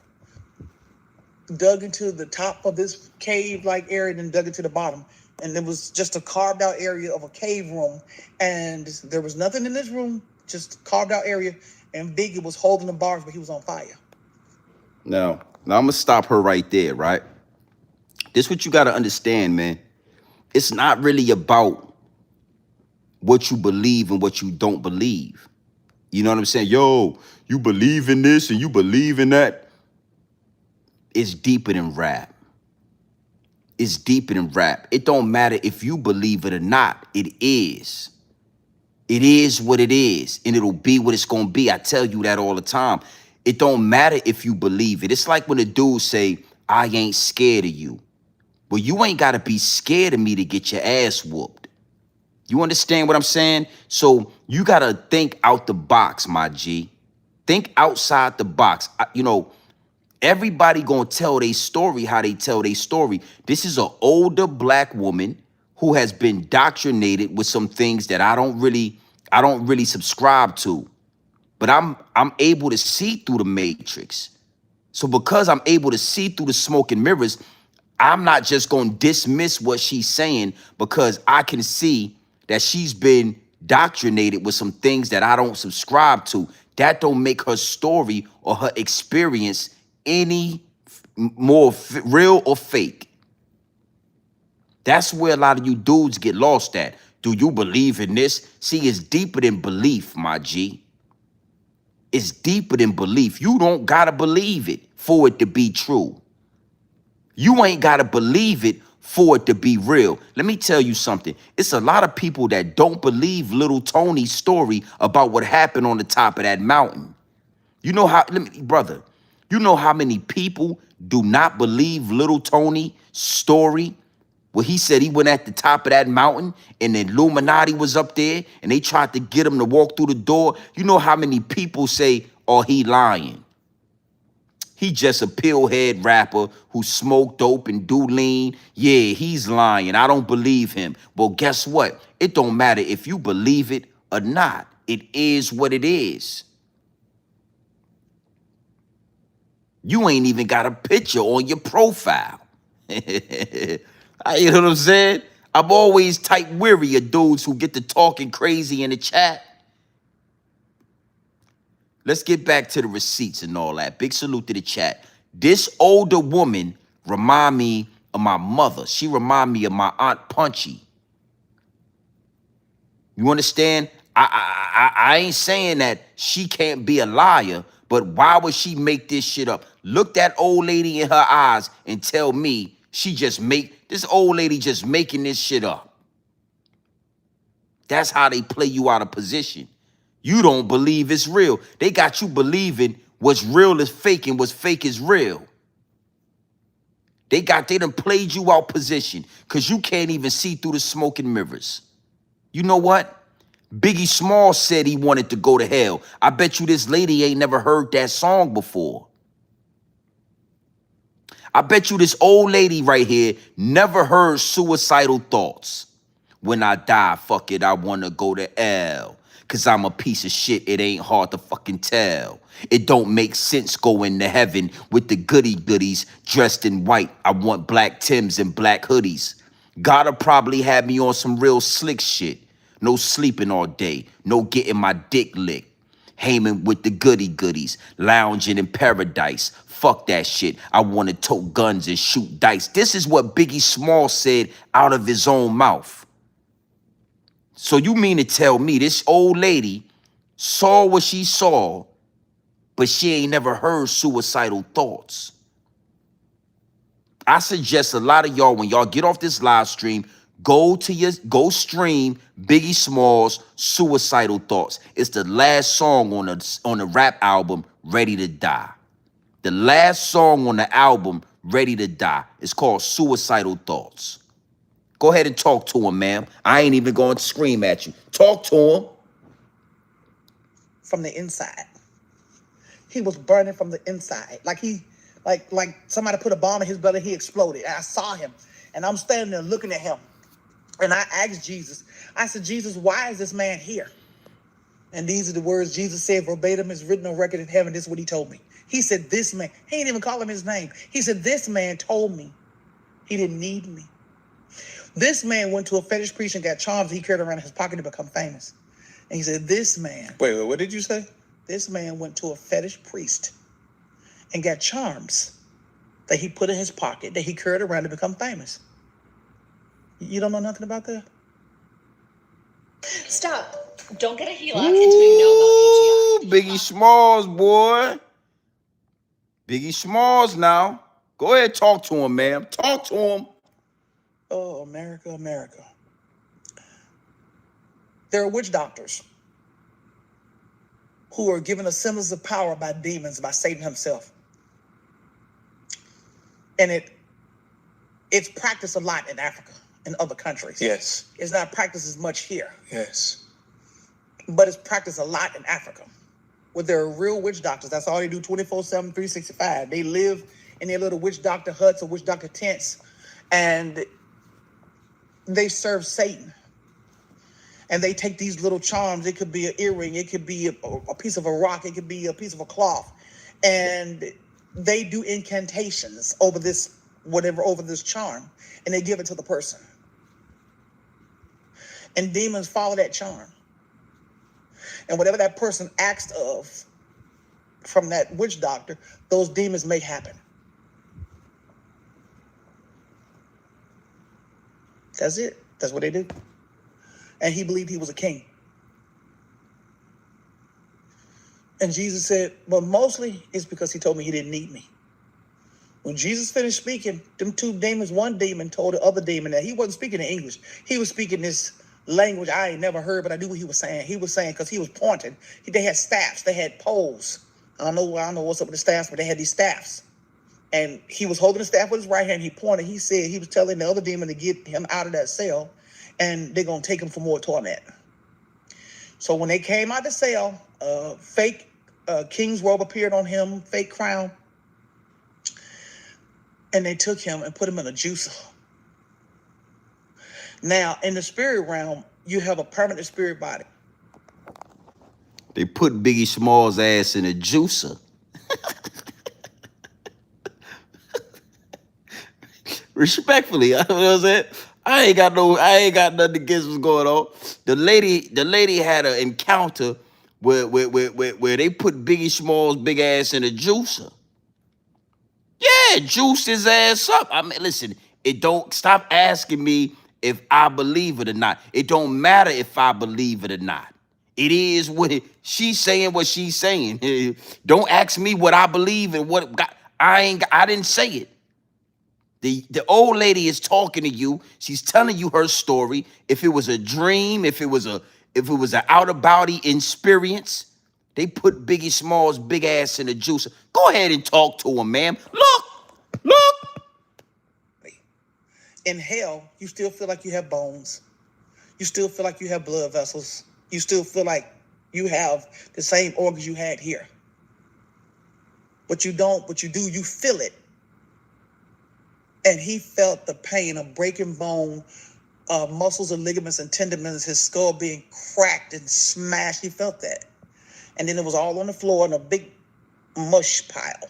dug into the top of this cave-like area and then dug into the bottom. And it was just a carved out area of a cave room. And there was nothing in this room, just carved out area. And Biggie was holding the bars, but he was on fire. Now I'm going to stop her right there, right? This is what you got to understand, man. It's not really about what you believe and what you don't believe. You know what I'm saying? Yo, you believe in this and you believe in that. It's deeper than rap. It's deeper than rap. It don't matter if you believe it or not. It is. It is what it is, and it'll be what it's going to be. I tell you that all the time. It don't matter if you believe it. It's like when a dude say, I ain't scared of you. Well, you ain't got to be scared of me to get your ass whooped. You understand what I'm saying? So you got to think out the box, my G. Think outside the box. Everybody gonna tell their story how they tell their story. This is an older black woman who has been indoctrinated with some things that I don't really subscribe to. But I'm able to see through the matrix. So because I'm able to see through the smoke and mirrors, I'm not just gonna dismiss what she's saying because I can see that she's been indoctrinated with some things that I don't subscribe to. That don't make her story or her experience any more real or fake. That's where a lot of you dudes get lost at. do you believe in this? See, it's deeper than belief, my G. It's deeper than belief. You don't gotta believe it for it to be true. You ain't gotta believe it for it to be real. Let me tell you something. It's a lot of people that don't believe little Tony's story about what happened on the top of that mountain. You know how, brother, you know how many people do not believe little Tony's story? Where he said he went at the top of that mountain and the Illuminati was up there and they tried to get him to walk through the door. You know how many people say, oh, he lying. He just a pillhead rapper who smoke dope and do lean. Yeah, he's lying. I don't believe him. Well, guess what? It don't matter if you believe it or not. It is what it is. You ain't even got a picture on your profile. You know what I'm saying? I'm always type weary of dudes who get to talking crazy in the chat. Let's get back to the receipts and all that. Big salute to the chat. This older woman remind me of my mother. She remind me of my Aunt Punchy. You understand? I ain't saying that she can't be a liar, but why would she make this shit up? Look that old lady in her eyes and tell me this old lady just making this shit up. That's how they play you out of position. You don't believe it's real. They got you believing what's real is fake and what's fake is real. They done played you out position because you can't even see through the smoke and mirrors. You know what? Biggie Smalls said he wanted to go to hell. I bet you this lady ain't never heard that song before. I bet you this old lady right here never heard Suicidal Thoughts. When I die, fuck it, I wanna go to hell. Cause I'm a piece of shit, it ain't hard to fucking tell. It don't make sense going to heaven with the goody goodies dressed in white. I want black Timbs and black hoodies. Gotta probably have me on some real slick shit. No sleeping all day, no getting my dick licked. Hanging with the goody goodies, lounging in paradise. Fuck that shit. I want to tote guns and shoot dice. This is what Biggie Smalls said out of his own mouth. So you mean to tell me this old lady saw what she saw, but she ain't never heard Suicidal Thoughts? I suggest a lot of y'all, when y'all get off this live stream, go stream Biggie Smalls' Suicidal Thoughts. It's the last song on the rap album, Ready to Die. The last song on the album, Ready to Die, is called Suicidal Thoughts. Go ahead and talk to him, ma'am. I ain't even going to scream at you. Talk to him. From the inside. He was burning from the inside. Like somebody put a bomb in his belly, he exploded. And I saw him. And I'm standing there looking at him. And I asked Jesus, I said, Jesus, why is this man here? And these are the words Jesus said verbatim, is written on record in heaven. This is what he told me. He said, this man, he ain't even call him his name. He said, this man told me he didn't need me. This man went to a fetish priest and got charms he carried around in his pocket to become famous. And he said, this man. Wait, what did you say? This man went to a fetish priest and got charms that he put in his pocket that he carried around to become famous. You don't know nothing about that? Stop. Don't get a HELOC until you know about AGI. Biggie Smalls, boy. Biggie Smalls now. Go ahead, talk to him, ma'am. Talk to him. Oh, America, America. There are witch doctors who are given a semblance of power by demons, by Satan himself. And it's practiced a lot in Africa and other countries. Yes. It's not practiced as much here. Yes. But it's practiced a lot in Africa, where there are real witch doctors. That's all they do 24/7, 365. They live in their little witch doctor huts or witch doctor tents, and they serve Satan. And they take these little charms. It could be an earring. It could be a piece of a rock. It could be a piece of a cloth. And they do incantations over this charm. And they give it to the person. And demons follow that charm. And whatever that person asked of from that witch doctor, those demons make happen. That's it. That's what they do. and he believed he was a king. And Jesus said, well, mostly it's because he told me he didn't need me. When Jesus finished speaking, them two demons, one demon told the other demon that he wasn't speaking in English. He was speaking this language I ain't never heard, but I knew what he was saying. He was saying, because he was pointing. They had staffs. They had poles. I don't know what's up with the staffs, but they had these staffs. And he was holding the staff with his right hand. He pointed. He said he was telling the other demon to get him out of that cell, and they're going to take him for more torment. So when they came out of the cell, fake king's robe appeared on him, fake crown. And they took him and put him in a juicer. Now, in the spirit realm, you have a permanent spirit body. They put Biggie Smalls' ass in a juicer. Respectfully, you know what I'm saying? I ain't got nothing against what's going on. The lady had an encounter where they put Biggie Smalls' big ass in a juicer. Yeah, juice his ass up. I mean, listen, it don't stop asking me if I believe it or not. It don't matter if I believe it or not. It is what she's saying. What she's saying. Don't ask me what I believe and what I didn't say it. The old lady is talking to you. She's telling you her story. If it was a dream, if it was an out of body experience, they put Biggie Smalls' big ass in a juicer. Go ahead and talk to him, ma'am. Look. In hell, you still feel like you have bones. You still feel like you have blood vessels. You still feel like you have the same organs you had here. But you don't, but you do, you feel it. And he felt the pain of breaking bone, muscles and ligaments and tendons, his skull being cracked and smashed. He felt that. And then it was all on the floor in a big mush pile.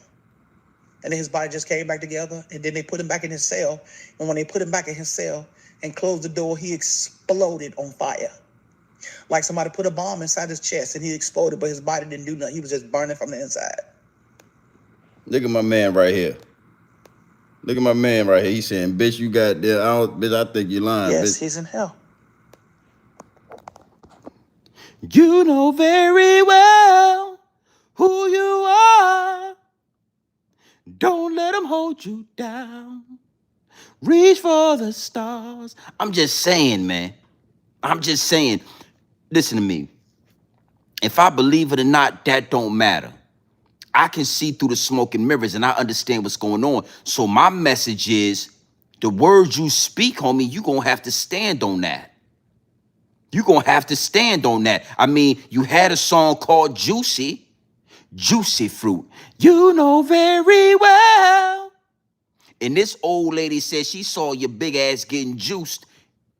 And then his body just came back together. And then they put him back in his cell. And when they put him back in his cell and closed the door, he exploded on fire. Like somebody put a bomb inside his chest and he exploded, but his body didn't do nothing. He was just burning from the inside. Look at my man right here. Look at my man right here. He's saying, bitch, you got there. Bitch, I think you're lying. Yes, bitch. he's in hell. You know very well who you are. Don't let them hold you down. Reach for the stars. I'm just saying, man. I'm just saying. Listen to me. If I believe it or not, that don't matter. I can see through the smoke and mirrors and I understand what's going on. So my message is, the words you speak, homie, you gonna have to stand on that. You gonna have to stand on that. I mean, you had a song called Juicy Fruit. You know very well. And this old lady said she saw your big ass getting juiced.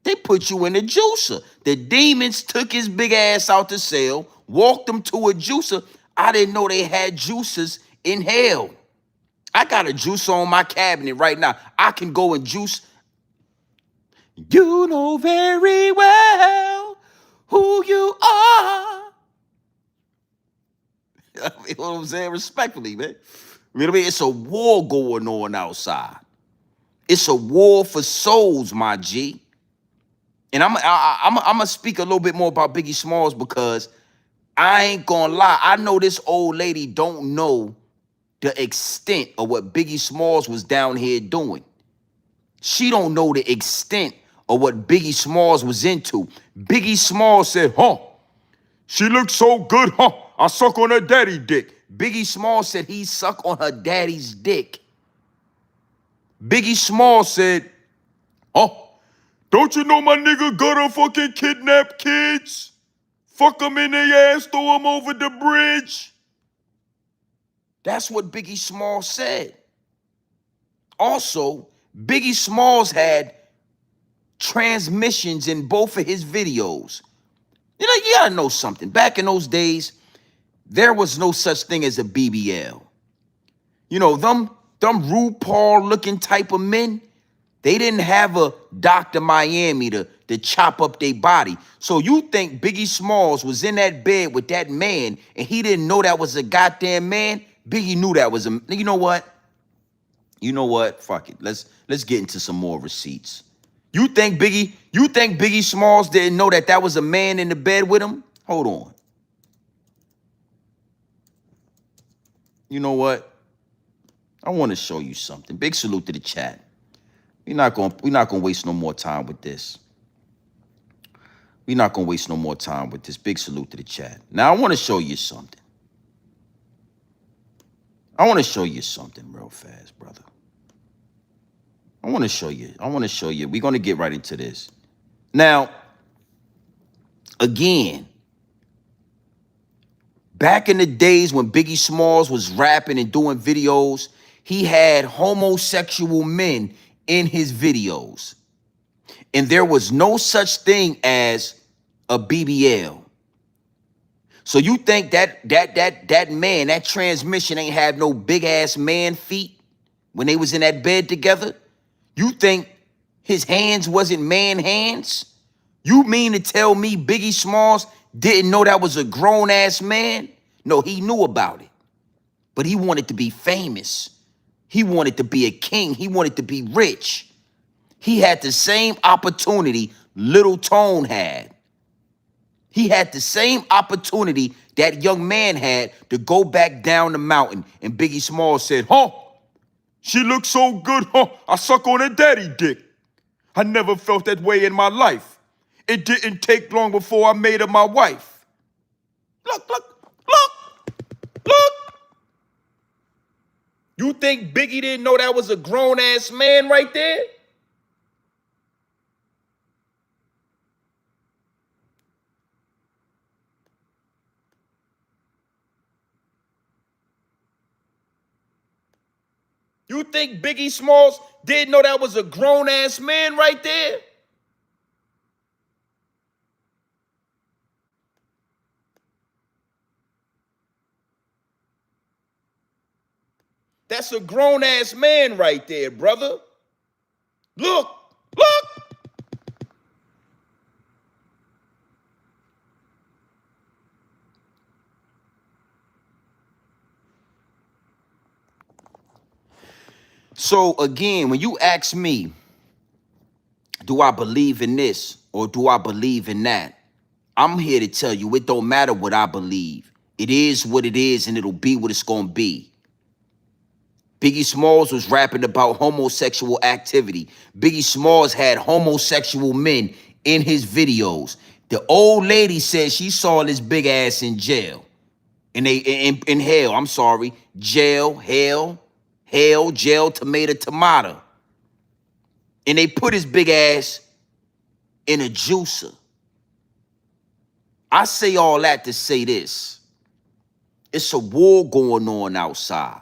They put you in a juicer. The demons took his big ass out the cell, walked him to a juicer. I didn't know they had juicers in hell. I got a juicer on my cabinet right now. I can go and juice. You know very well who you are. You know what I'm saying? Respectfully, man. You know what I mean? It's a war going on outside. It's a war for souls, my G. And I'm gonna speak a little bit more about Biggie Smalls because I ain't gonna lie. I know this old lady don't know the extent of what Biggie Smalls was down here doing. She don't know the extent of what Biggie Smalls was into. Biggie Smalls said, she looked so good, I suck on her daddy dick. Biggie Smalls said he suck on her daddy's dick. Biggie Smalls said, don't you know my nigga gotta fucking kidnap kids? Fuck them in their ass, throw them over the bridge. That's what Biggie Smalls said. Also, Biggie Smalls had transmissions in both of his videos. You know, you gotta know something. Back in those days, there was no such thing as a BBL. You know, them RuPaul-looking type of men, they didn't have a Dr. Miami to chop up their body. So you think Biggie Smalls was in that bed with that man and he didn't know that was a goddamn man? Biggie knew that was a... You know what? Fuck it. Let's get into some more receipts. You think Biggie Smalls didn't know that was a man in the bed with him? Hold on. You know what? I want to show you something. Big salute to the chat. We're not gonna waste no more time with this. We're not gonna waste no more time with this. Big salute to the chat. Now I want to show you something. I want to show you something real fast, brother. I want to show you. We're gonna get right into this. Now, again, back in the days when Biggie Smalls was rapping and doing videos, he had homosexual men in his videos. And there was no such thing as a BBL. So you think that man, that transmission ain't have no big ass man feet when they was in that bed together? You think his hands wasn't man hands? You mean to tell me Biggie Smalls didn't know that was a grown ass man? No, he knew about it. But he wanted to be famous. He wanted to be a king. He wanted to be rich. He had the same opportunity Little Tone had. He had the same opportunity that young man had to go back down the mountain. And Biggie Smalls said, huh? She looks so good, huh? I suck on her daddy dick. I never felt that way in my life. It didn't take long before I made her my wife. Look. You think Biggie didn't know that was a grown-ass man right there? You think Biggie Smalls didn't know that was a grown-ass man right there? That's a grown-ass man right there, brother. Look. So again, when you ask me, do I believe in this or do I believe in that? I'm here to tell you it don't matter what I believe. It is what it is and it'll be what it's gonna be. Biggie Smalls was rapping about homosexual activity. Biggie Smalls had homosexual men in his videos. The old lady said she saw this big ass in jail. In hell, I'm sorry. Jail, tomato. And they put his big ass in a juicer. I say all that to say this. It's a war going on outside.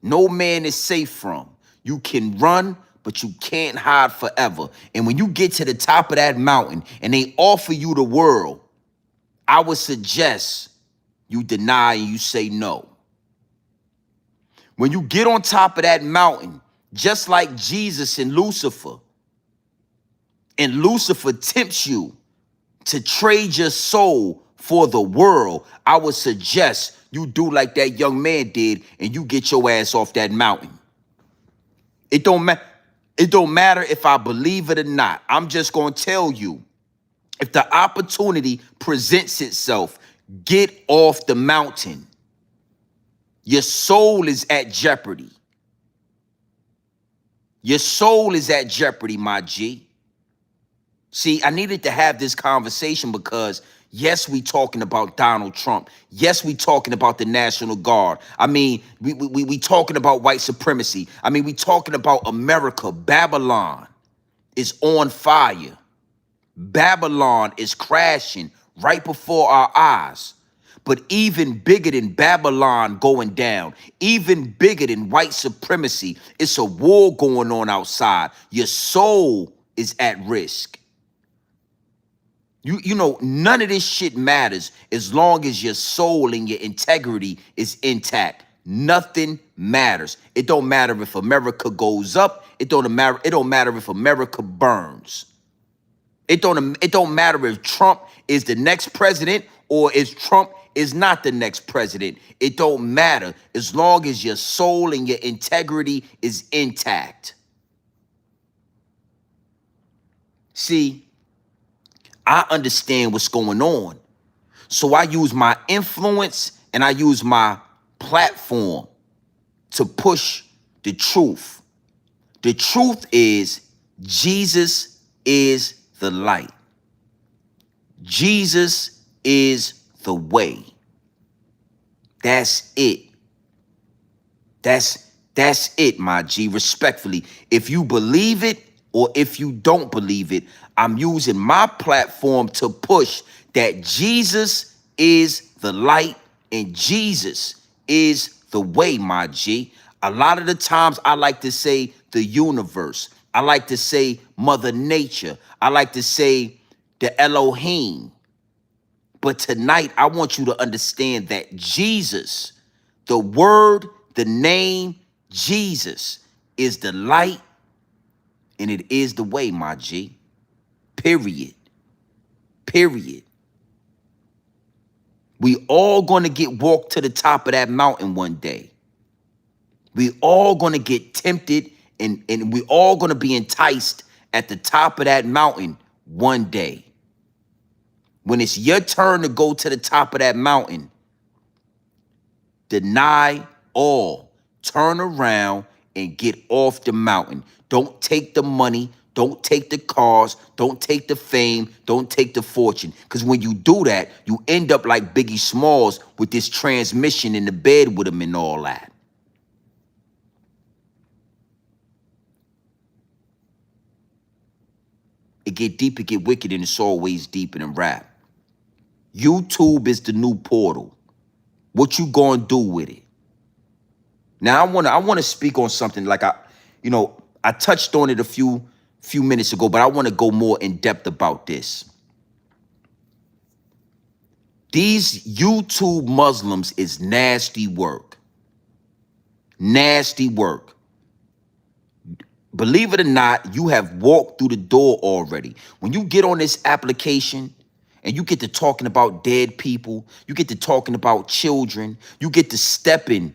No man is safe from. You can run, but you can't hide forever. And when you get to the top of that mountain and they offer you the world, I would suggest you deny and you say no. When you get on top of that mountain, just like Jesus and Lucifer tempts you to trade your soul for the world, I would suggest you do like that young man did and you get your ass off that mountain. It don't matter if I believe it or not. I'm just going to tell you, if the opportunity presents itself, get off the mountain. Your soul is at jeopardy. Your soul is at jeopardy, my G. See, I needed to have this conversation because, yes, we talking about Donald Trump. Yes, we talking about the National Guard. I mean, we talking about white supremacy. I mean, we talking about America. Babylon is on fire. Babylon is crashing right before our eyes. But even bigger than Babylon going down, even bigger than white supremacy, it's a war going on outside. Your soul is at risk. You know, none of this shit matters as long as your soul and your integrity is intact. Nothing matters. It don't matter if America goes up. It don't matter if America burns. It don't matter if Trump is the next president or if Trump is not the next president. It don't matter as long as your soul and your integrity is intact. See, I understand what's going on. So I use my influence and I use my platform to push the truth. The truth is Jesus is the light. Jesus is the way. That's it. That's it, my G. Respectfully, if you believe it or if you don't believe it, I'm using my platform to push that Jesus is the light and Jesus is the way, my G. A lot of the times I like to say the universe. I like to say Mother Nature. I like to say the Elohim. But tonight, I want you to understand that Jesus, the word, the name, Jesus, is the light and it is the way, my G. Period. Period. We all gonna get walked to the top of that mountain one day. We all gonna get tempted and we all gonna be enticed at the top of that mountain one day. When it's your turn to go to the top of that mountain, deny all. Turn around and get off the mountain. Don't take the money. Don't take the cars. Don't take the fame. Don't take the fortune. Because when you do that, you end up like Biggie Smalls with this transmission in the bed with him and all that. It get deep, it get wicked, and it's always deeper than rap. YouTube is the new portal. What you gonna do with it? Now I wanna speak on something like I touched on it a few minutes ago, but I want to go more in depth about this. These YouTube Muslims is nasty work. Nasty work. Believe it or not, you have walked through the door already. When you get on this application and you get to talking about dead people, you get to talking about children, you get to stepping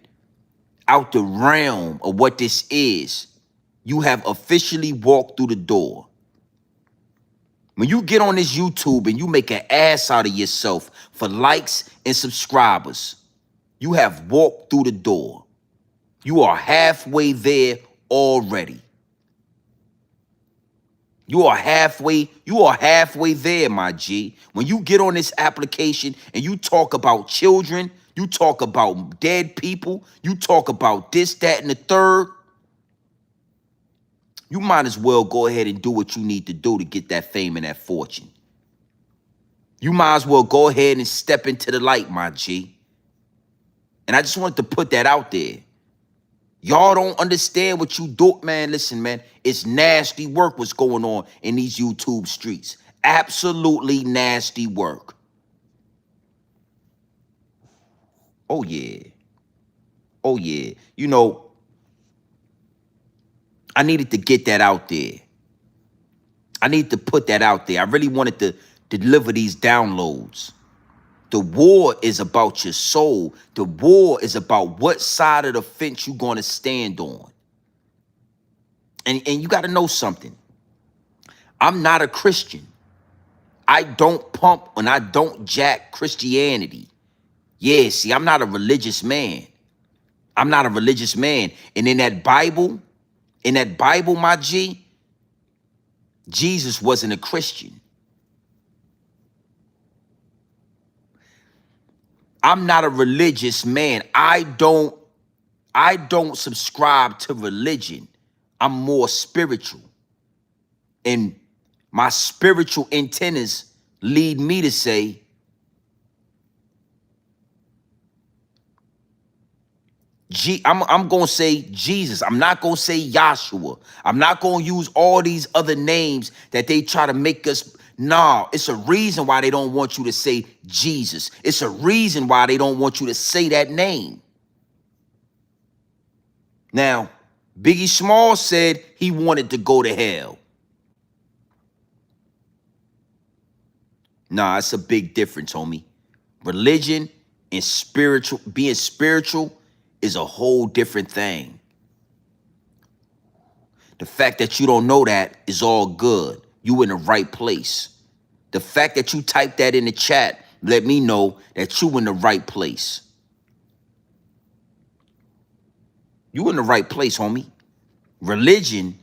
out the realm of what this is, you have officially walked through the door. When you get on this YouTube and you make an ass out of yourself for likes and subscribers, you have walked through the door. You are halfway there already. You are halfway there, my G. When you get on this application and you talk about children, you talk about dead people, you talk about this, that, and the third, you might as well go ahead and do what you need to do to get that fame and that fortune. You might as well go ahead and step into the light, my G. And I just wanted to put that out there. Y'all don't understand what you do, man. Listen, man, it's nasty work what's going on in these YouTube streets. Absolutely nasty work. Oh, yeah. Oh, yeah. You know, I needed to get that out there. I need to put that out there. I really wanted to deliver these downloads. The war is about your soul. The war is about what side of the fence you're going to stand on. And you got to know something. I'm not a Christian. I don't pump and I don't jack Christianity. Yeah, see, I'm not a religious man. I'm not a religious man. And in that Bible, my G, Jesus wasn't a Christian. I'm not a religious man. I don't subscribe to religion. I'm more spiritual. And my spiritual antennas lead me to say, I'm going to say Jesus. I'm not going to say Yahshua. I'm not going to use all these other names that they try to make us. Nah, it's a reason why they don't want you to say Jesus. It's a reason why they don't want you to say that name. Now, Biggie Smalls said he wanted to go to hell. Nah, it's a big difference, homie. Religion and being spiritual is a whole different thing. The fact that you don't know that is all good. You in the right place. The fact that you typed that in the chat let me know that you in the right place. You in the right place, homie. Religion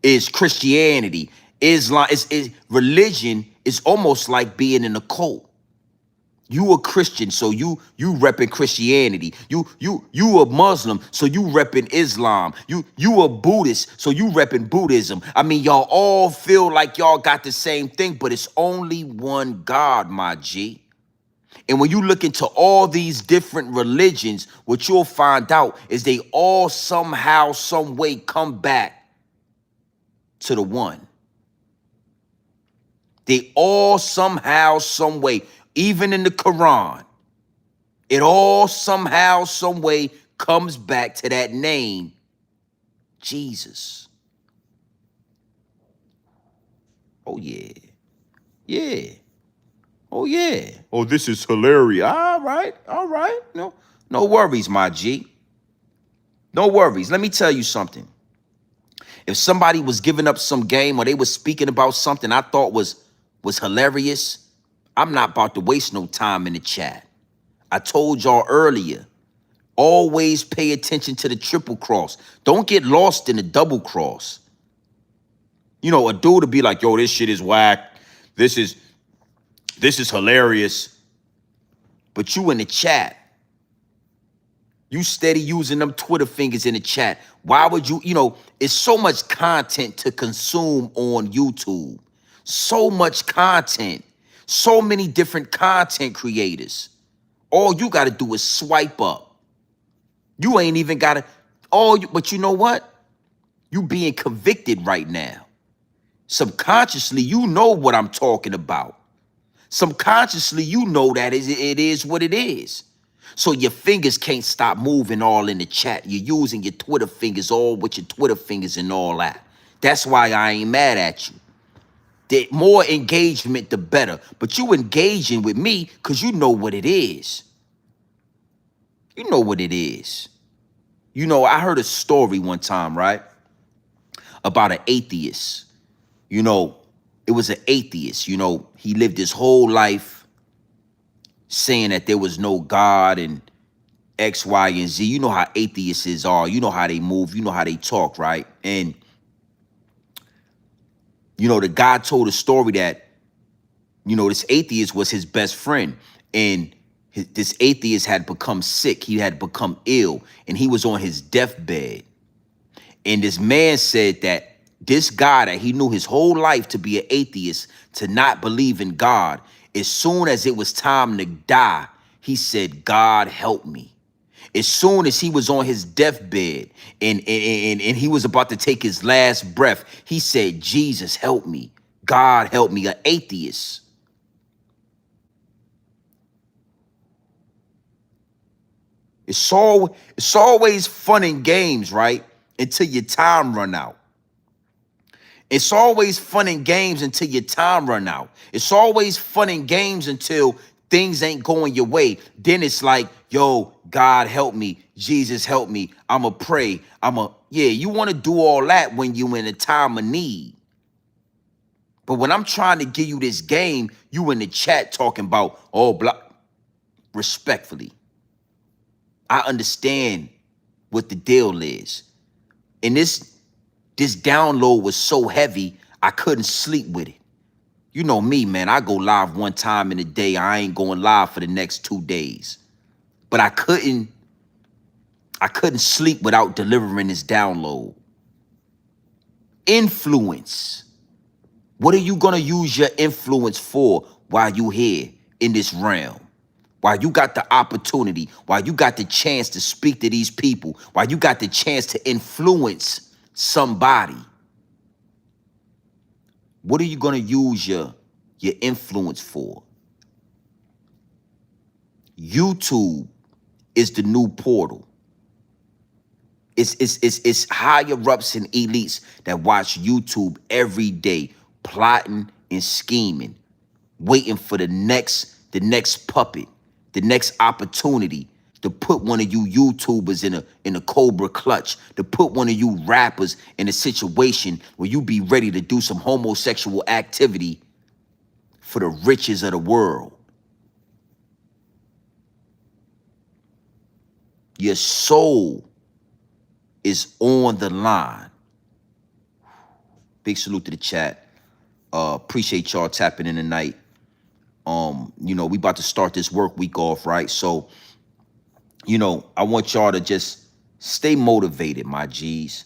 is Christianity. Islam is religion is almost like being in a cult. You a Christian, so you repping Christianity. You a Muslim, so you repping Islam. You a Buddhist, so you repping Buddhism. I mean, y'all all feel like y'all got the same thing, but it's only one God, my G. And when you look into all these different religions, what you'll find out is they all somehow, some way come back to the one. They all somehow, some way, even in the Quran, it all somehow, some way comes back to that name, Jesus. Oh, yeah. Yeah. Oh, yeah. Oh, this is hilarious. All right. All right. No worries, my G. No worries. Let me tell you something. If somebody was giving up some game or they was speaking about something I thought was hilarious, I'm not about to waste no time in the chat. I told y'all earlier, always pay attention to the triple cross. Don't get lost in the double cross. You know, a dude to be like, yo, this shit is whack. This is hilarious. But you in the chat, you steady using them Twitter fingers in the chat. Why would you, it's so much content to consume on YouTube. So much content. So many different content creators. All you got to do is swipe up. You ain't even got to, but you know what? You being convicted right now. Subconsciously, you know what I'm talking about. Subconsciously, you know that it is what it is. So your fingers can't stop moving all in the chat. You're using your Twitter fingers all with your Twitter fingers and all that. That's why I ain't mad at you. The more engagement, the better. But you engaging with me because you know what it is. You know what it is. I heard a story one time, right? About an atheist. It was an atheist. He lived his whole life saying that there was no God and X, Y, and Z. You know how atheists are. You know how they move. You know how they talk, right? And, the guy told a story that, this atheist was his best friend. And this atheist had become sick. He had become ill. And he was on his deathbed. And this man said that this guy that he knew his whole life to be an atheist, to not believe in God, as soon as it was time to die, he said, God help me. As soon as he was on his deathbed and he was about to take his last breath, he said, Jesus help me. God help me, an atheist. It's always fun and games, right? Until your time run out. It's always fun and games until your time run out. It's always fun and games until things ain't going your way. Then it's like, yo, God help me. Jesus help me. I'ma pray. You want to do all that when you in a time of need. But when I'm trying to give you this game, you in the chat talking about, respectfully. I understand what the deal is. And this download was so heavy, I couldn't sleep with it. You know me, man. I go live one time in a day. I ain't going live for the next 2 days. But I couldn't sleep without delivering this download. Influence. What are you going to use your influence for while you here in this realm? While you got the opportunity, while you got the chance to speak to these people, while you got the chance to influence somebody. What are you going to use your influence for? YouTube is the new portal. It's higher ups and elites that watch YouTube every day, plotting and scheming, waiting for the next puppet, the next opportunity to put one of you YouTubers in a cobra clutch, to put one of you rappers in a situation where you be ready to do some homosexual activity for the riches of the world. Your soul is on the line. Big salute to the chat. Appreciate y'all tapping in tonight. You know, we about to start this work week off, right? So, you know, I want y'all to just stay motivated, my G's.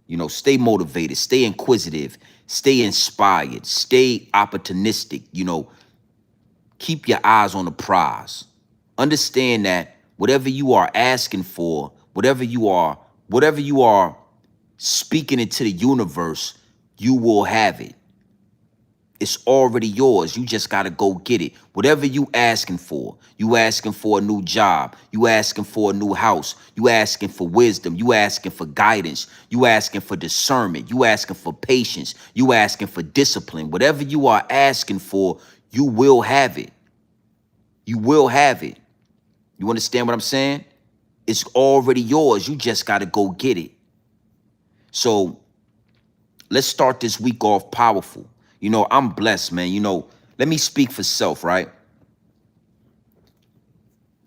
You know, stay motivated, stay inquisitive, stay inspired, stay opportunistic. You know, keep your eyes on the prize. Understand that whatever you are asking for, whatever you are speaking into the universe, you will have it. It's already yours. You just got to go get it. Whatever you asking for a new job, you asking for a new house, you asking for wisdom, you asking for guidance, you asking for discernment, you asking for patience, you asking for discipline. Whatever you are asking for, you will have it. You will have it. You understand what I'm saying? It's already yours. You just got to go get it. So let's start this week off powerful. You know, I'm blessed, man. You know, let me speak for self, right?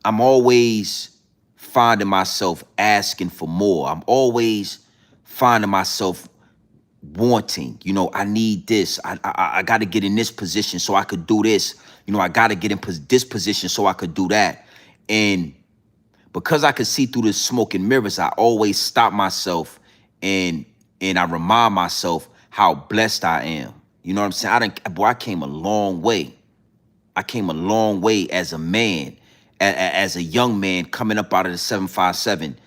I'm always finding myself asking for more. I'm always finding myself wanting, you know, I need this. I got to get in this position so I could do this. You know, I got to get in this position so I could do that. And because I could see through the smoke and mirrors, I always stop myself and I remind myself how blessed I am. You know what I'm saying? I came a long way. I came a long way as a man, as a young man coming up out of the 757,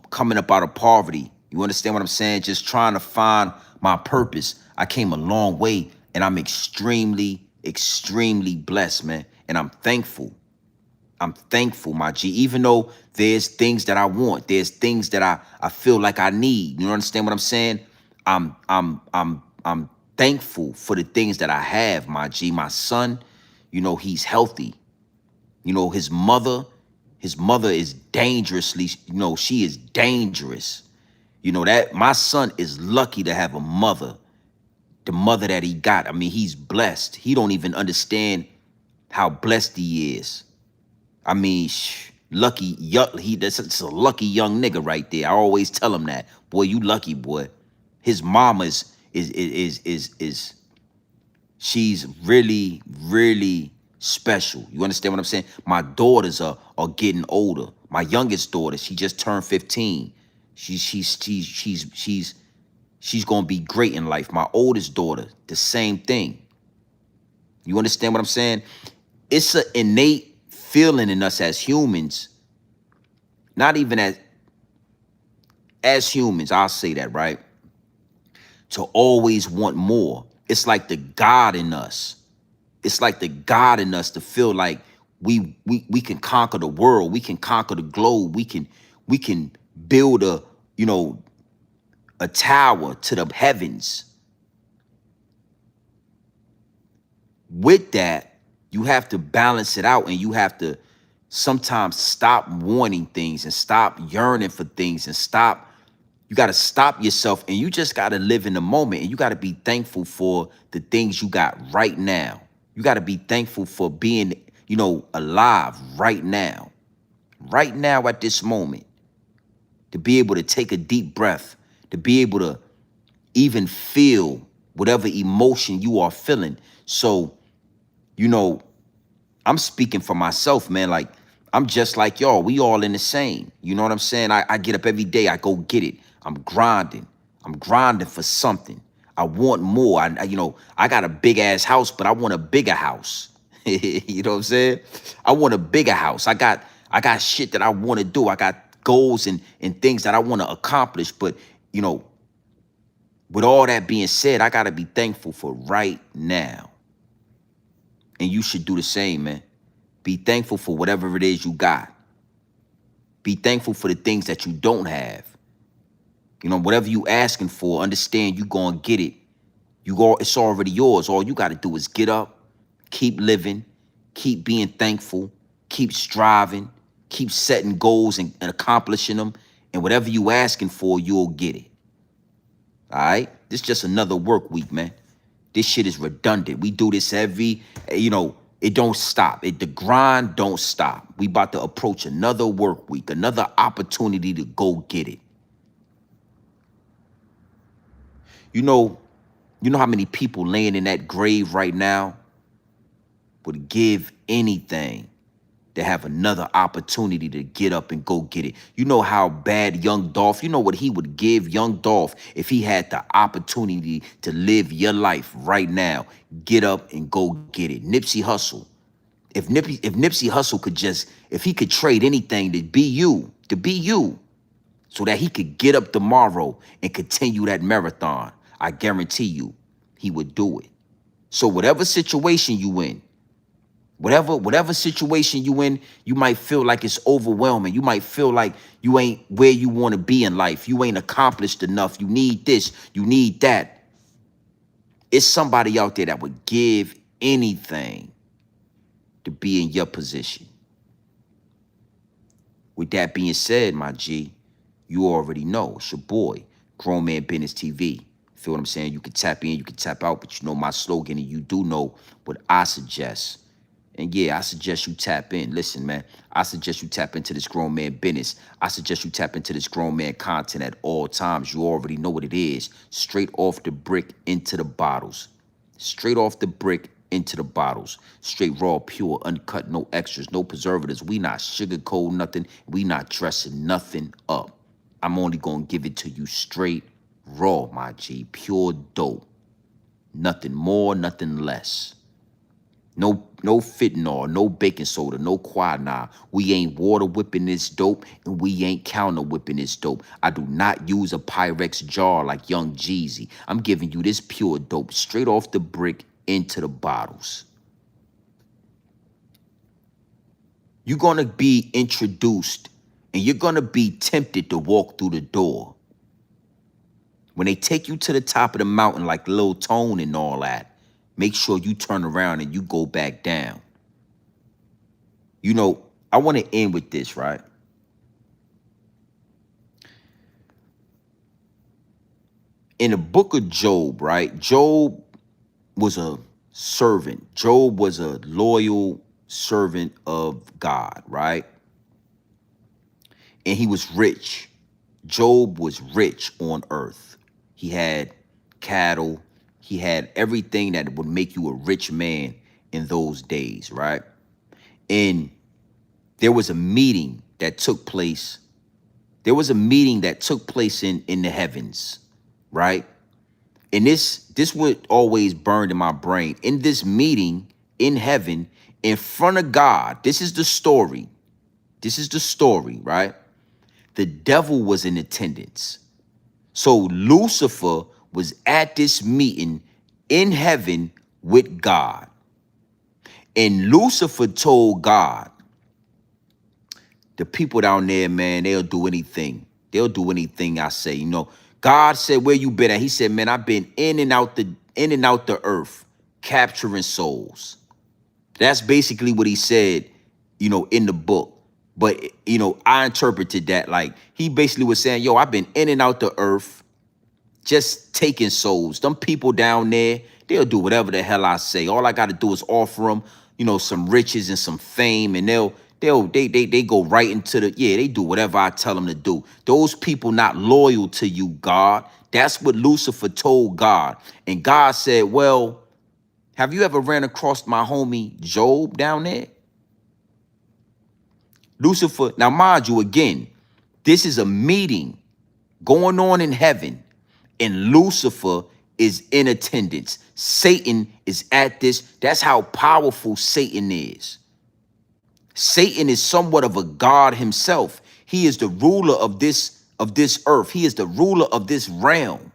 coming up out of poverty. You understand what I'm saying? Just trying to find my purpose. I came a long way, and I'm extremely, extremely blessed, man. And I'm thankful. I'm thankful, my G. Even though there's things that I want, there's things that I feel like I need. You understand what I'm saying? I'm thankful for the things that I have, my G. My son, you know, he's healthy. You know, his mother is dangerously, you know, she is dangerous. You know, that my son is lucky to have a mother, the mother that he got. I mean, he's blessed. He don't even understand how blessed he is. I mean, lucky, that's a lucky young nigga right there. I always tell him that. Boy, you lucky, boy. His mama is she's really, really special. You understand what I'm saying? My daughters are getting older. My youngest daughter, she just turned 15. She's gonna be great in life. My oldest daughter, the same thing. You understand what I'm saying? It's an innate feeling in us as humans, not even as humans, I'll say that, right? To always want more. It's like the God in us. It's like the God in us to feel like we can conquer the world. We can conquer the globe. We can build a tower to the heavens. With that, you have to balance it out, and you have to sometimes stop wanting things and stop yearning for things and you got to stop yourself, and you just got to live in the moment, and you got to be thankful for the things you got right now. You got to be thankful for being, you know, alive right now at this moment, to be able to take a deep breath, to be able to even feel whatever emotion you are feeling. So, you know, I'm speaking for myself, man. Like, I'm just like y'all. We all in the same. You know what I'm saying? I get up every day. I go get it. I'm grinding. I'm grinding for something. I want more. I got a big ass house, but I want a bigger house. You know what I'm saying? I want a bigger house. I got shit that I want to do. I got goals and things that I want to accomplish. But, you know, with all that being said, I got to be thankful for right now. And you should do the same, man. Be thankful for whatever it is you got. Be thankful for the things that you don't have. You know, whatever you asking for, understand you gonna get it. It's already yours. All you got to do is get up, keep living, keep being thankful, keep striving, Keep setting goals and accomplishing them. And whatever you asking for, you'll get it. All right? This is just another work week, man. This shit is redundant. We do this every, it don't stop. The grind don't stop. We about to approach another work week, another opportunity to go get it. You know how many people laying in that grave right now would give anything to have another opportunity to get up and go get it. You know how bad Young Dolph, you know what he would give Young Dolph if he had the opportunity to live your life right now. Get up and go get it. Nipsey Hussle. If Nipsey Hussle could if he could trade anything to be you, so that he could get up tomorrow and continue that marathon, I guarantee you he would do it. So whatever situation you in, whatever situation you in, you might feel like it's overwhelming. You might feel like you ain't where you want to be in life. You ain't accomplished enough. You need this, you need that. It's somebody out there that would give anything to be in your position. With that being said, my G, you already know it's your boy, Grown Man Business TV. Feel what I'm saying? You can tap in, you can tap out, but you know my slogan, and you do know what I suggest. And yeah, I suggest you tap in. Listen, man, I suggest you tap into this grown man business. I suggest you tap into this grown man content at all times. You already know what it is. Straight off the brick into the bottles. Straight off the brick into the bottles. Straight raw, pure, uncut, no extras, no preservatives. We not sugarcoat nothing. We not dressing nothing up. I'm only going to give it to you straight raw, my G. Pure dope. Nothing more, nothing less. No fentanyl, no baking soda, no quinine. We ain't water whipping this dope, and we ain't counter whipping this dope. I do not use a Pyrex jar like Young Jeezy. I'm giving you this pure dope straight off the brick into the bottles. You're going to be introduced, and you're going to be tempted to walk through the door. When they take you to the top of the mountain like Lil Tone and all that, make sure you turn around and you go back down. You know, I want to end with this, right? In the book of Job, right? Job was a servant. Job was a loyal servant of God, right? And he was rich. Job was rich on earth. He had cattle. He had everything that would make you a rich man in those days, right? And there was a meeting that took place. There was a meeting that took place in the heavens, right? And this would always burn in my brain. In this meeting in heaven, in front of God, this is the story. This is the story, right? The devil was in attendance. So Lucifer was at this meeting in heaven with God. And Lucifer told God, the people down there, man, they'll do anything. They'll do anything I say. You know, God said, where you been at? He said, man, I've been in and out the earth, capturing souls. That's basically what he said, you know, in the book. But, you know, I interpreted that like he basically was saying, yo, I've been in and out the earth, just taking souls. Them people down there, they'll do whatever the hell I say. All I got to do is offer them, you know, some riches and some fame, and they go right into they do whatever I tell them to do. Those people not loyal to you, God. That's what Lucifer told God. And God said, well, have you ever ran across my homie Job down there? Lucifer, now mind you, again, this is a meeting going on in heaven. And Lucifer is in attendance. Satan is at this. That's how powerful Satan is. Satan is somewhat of a god himself. He is the ruler of this earth. He is the ruler of this realm.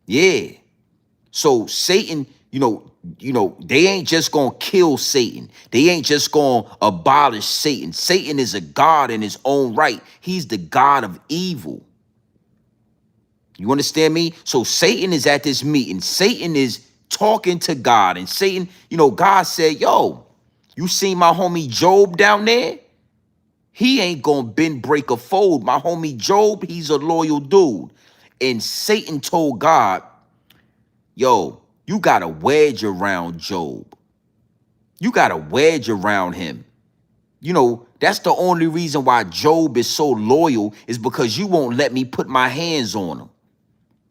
Yeah. So Satan, you know, they ain't just gonna kill Satan. They ain't just gonna abolish Satan. Satan is a god in his own right. He's the god of evil. You understand me? So Satan is at this meeting. Satan is talking to God. And Satan, you know, God said, yo, you seen my homie Job down there? He ain't gonna bend, break, or fold. My homie Job, he's a loyal dude. And Satan told God, yo, you got a wedge around Job. You got a wedge around him. You know, that's the only reason why Job is so loyal, is because you won't let me put my hands on him.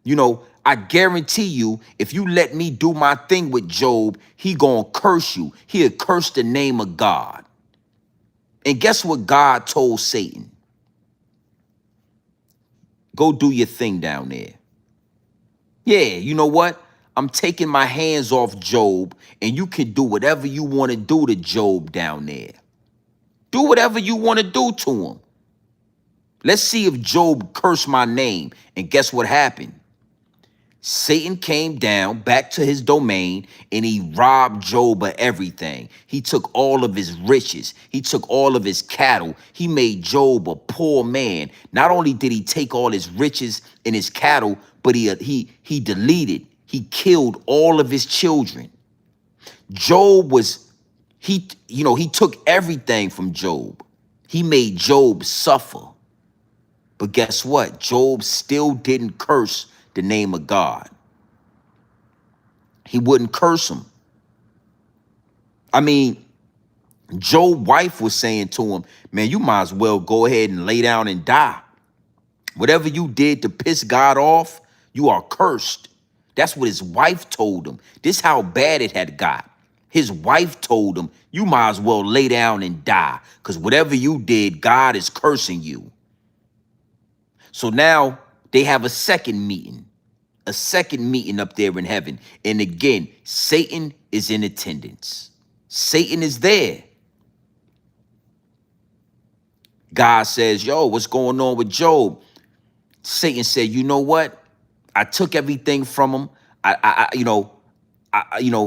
You know, I guarantee you, if you let me do my thing with Job, he gonna curse you. He'll curse the name of God. And guess what God told Satan? Go do your thing down there. Yeah, you know what? I'm taking my hands off Job, and you can do whatever you want to do to Job down there. Do whatever you want to do to him. Let's see if Job cursed my name. And guess what happened? Satan came down back to his domain, and he robbed Job of everything. He took all of his riches. He took all of his cattle. He made Job a poor man. Not only did he take all his riches and his cattle, but he killed all of his children. Job was, he took everything from Job. He made Job suffer. But guess what? Job still didn't curse the name of God. He wouldn't curse him. I mean, Job's wife was saying to him, man, you might as well go ahead and lay down and die. Whatever you did to piss God off, you are cursed. That's what his wife told him. This is how bad it had got. His wife told him, you might as well lay down and die, because whatever you did, God is cursing you. So now they have a second meeting up there in heaven. And again, Satan is in attendance. Satan is there. God says, yo, what's going on with Job? Satan said, you know what? I took everything from him.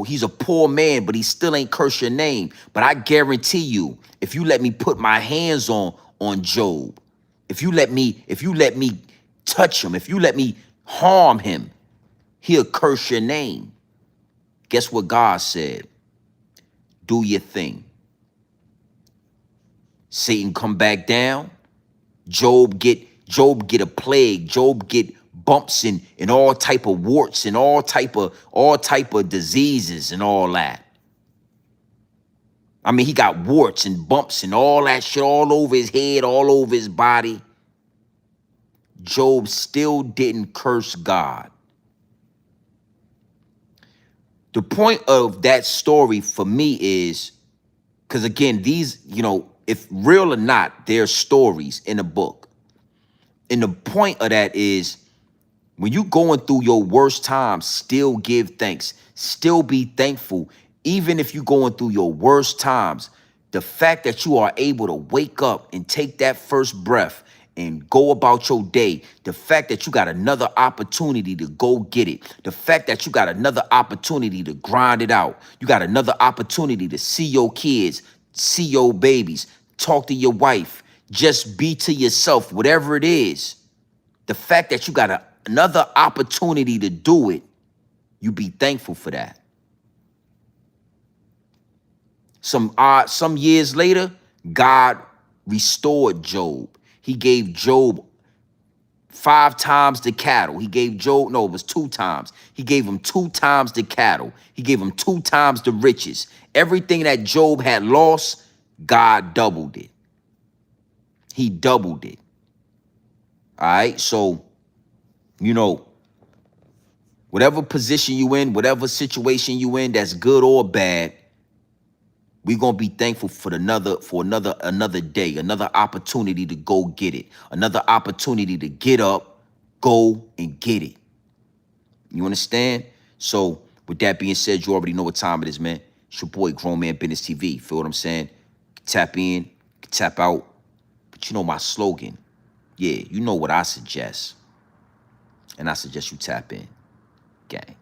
He's a poor man, but he still ain't curse your name. But I guarantee you, if you let me put my hands on Job, if you let me touch him, if you let me harm him, he'll curse your name. Guess what God said? Do your thing. Satan come back down. Job get a plague. Job get bumps and all type of warts and all type of diseases and all that. I mean, he got warts and bumps and all that shit all over his head, all over his body. Job still didn't curse God. The point of that story for me is, because again, these, if real or not, they're stories in a book. And the point of that is, when you going through your worst times, still give thanks. Still be thankful. Even if you're going through your worst times, the fact that you are able to wake up and take that first breath and go about your day, the fact that you got another opportunity to go get it, the fact that you got another opportunity to grind it out, you got another opportunity to see your kids, see your babies, talk to your wife, just be to yourself, whatever it is. The fact that you got another opportunity to do it, you be thankful for that. Some years later, God restored Job. He gave Job 5 times the cattle. He gave Job, no, it was 2 times. He gave him 2 times the cattle. He gave him 2 times the riches. Everything that Job had lost, God doubled it. He doubled it. All right, so, whatever position you in, whatever situation you in, that's good or bad, we're going to be thankful for another day, another opportunity to go get it, another opportunity to get up, go and get it. You understand? So with that being said, you already know what time it is, man. It's your boy, Grown Man Business TV. Feel what I'm saying? Tap in, tap out. But you know my slogan. Yeah, you know what I suggest. And I suggest you tap in. Gang.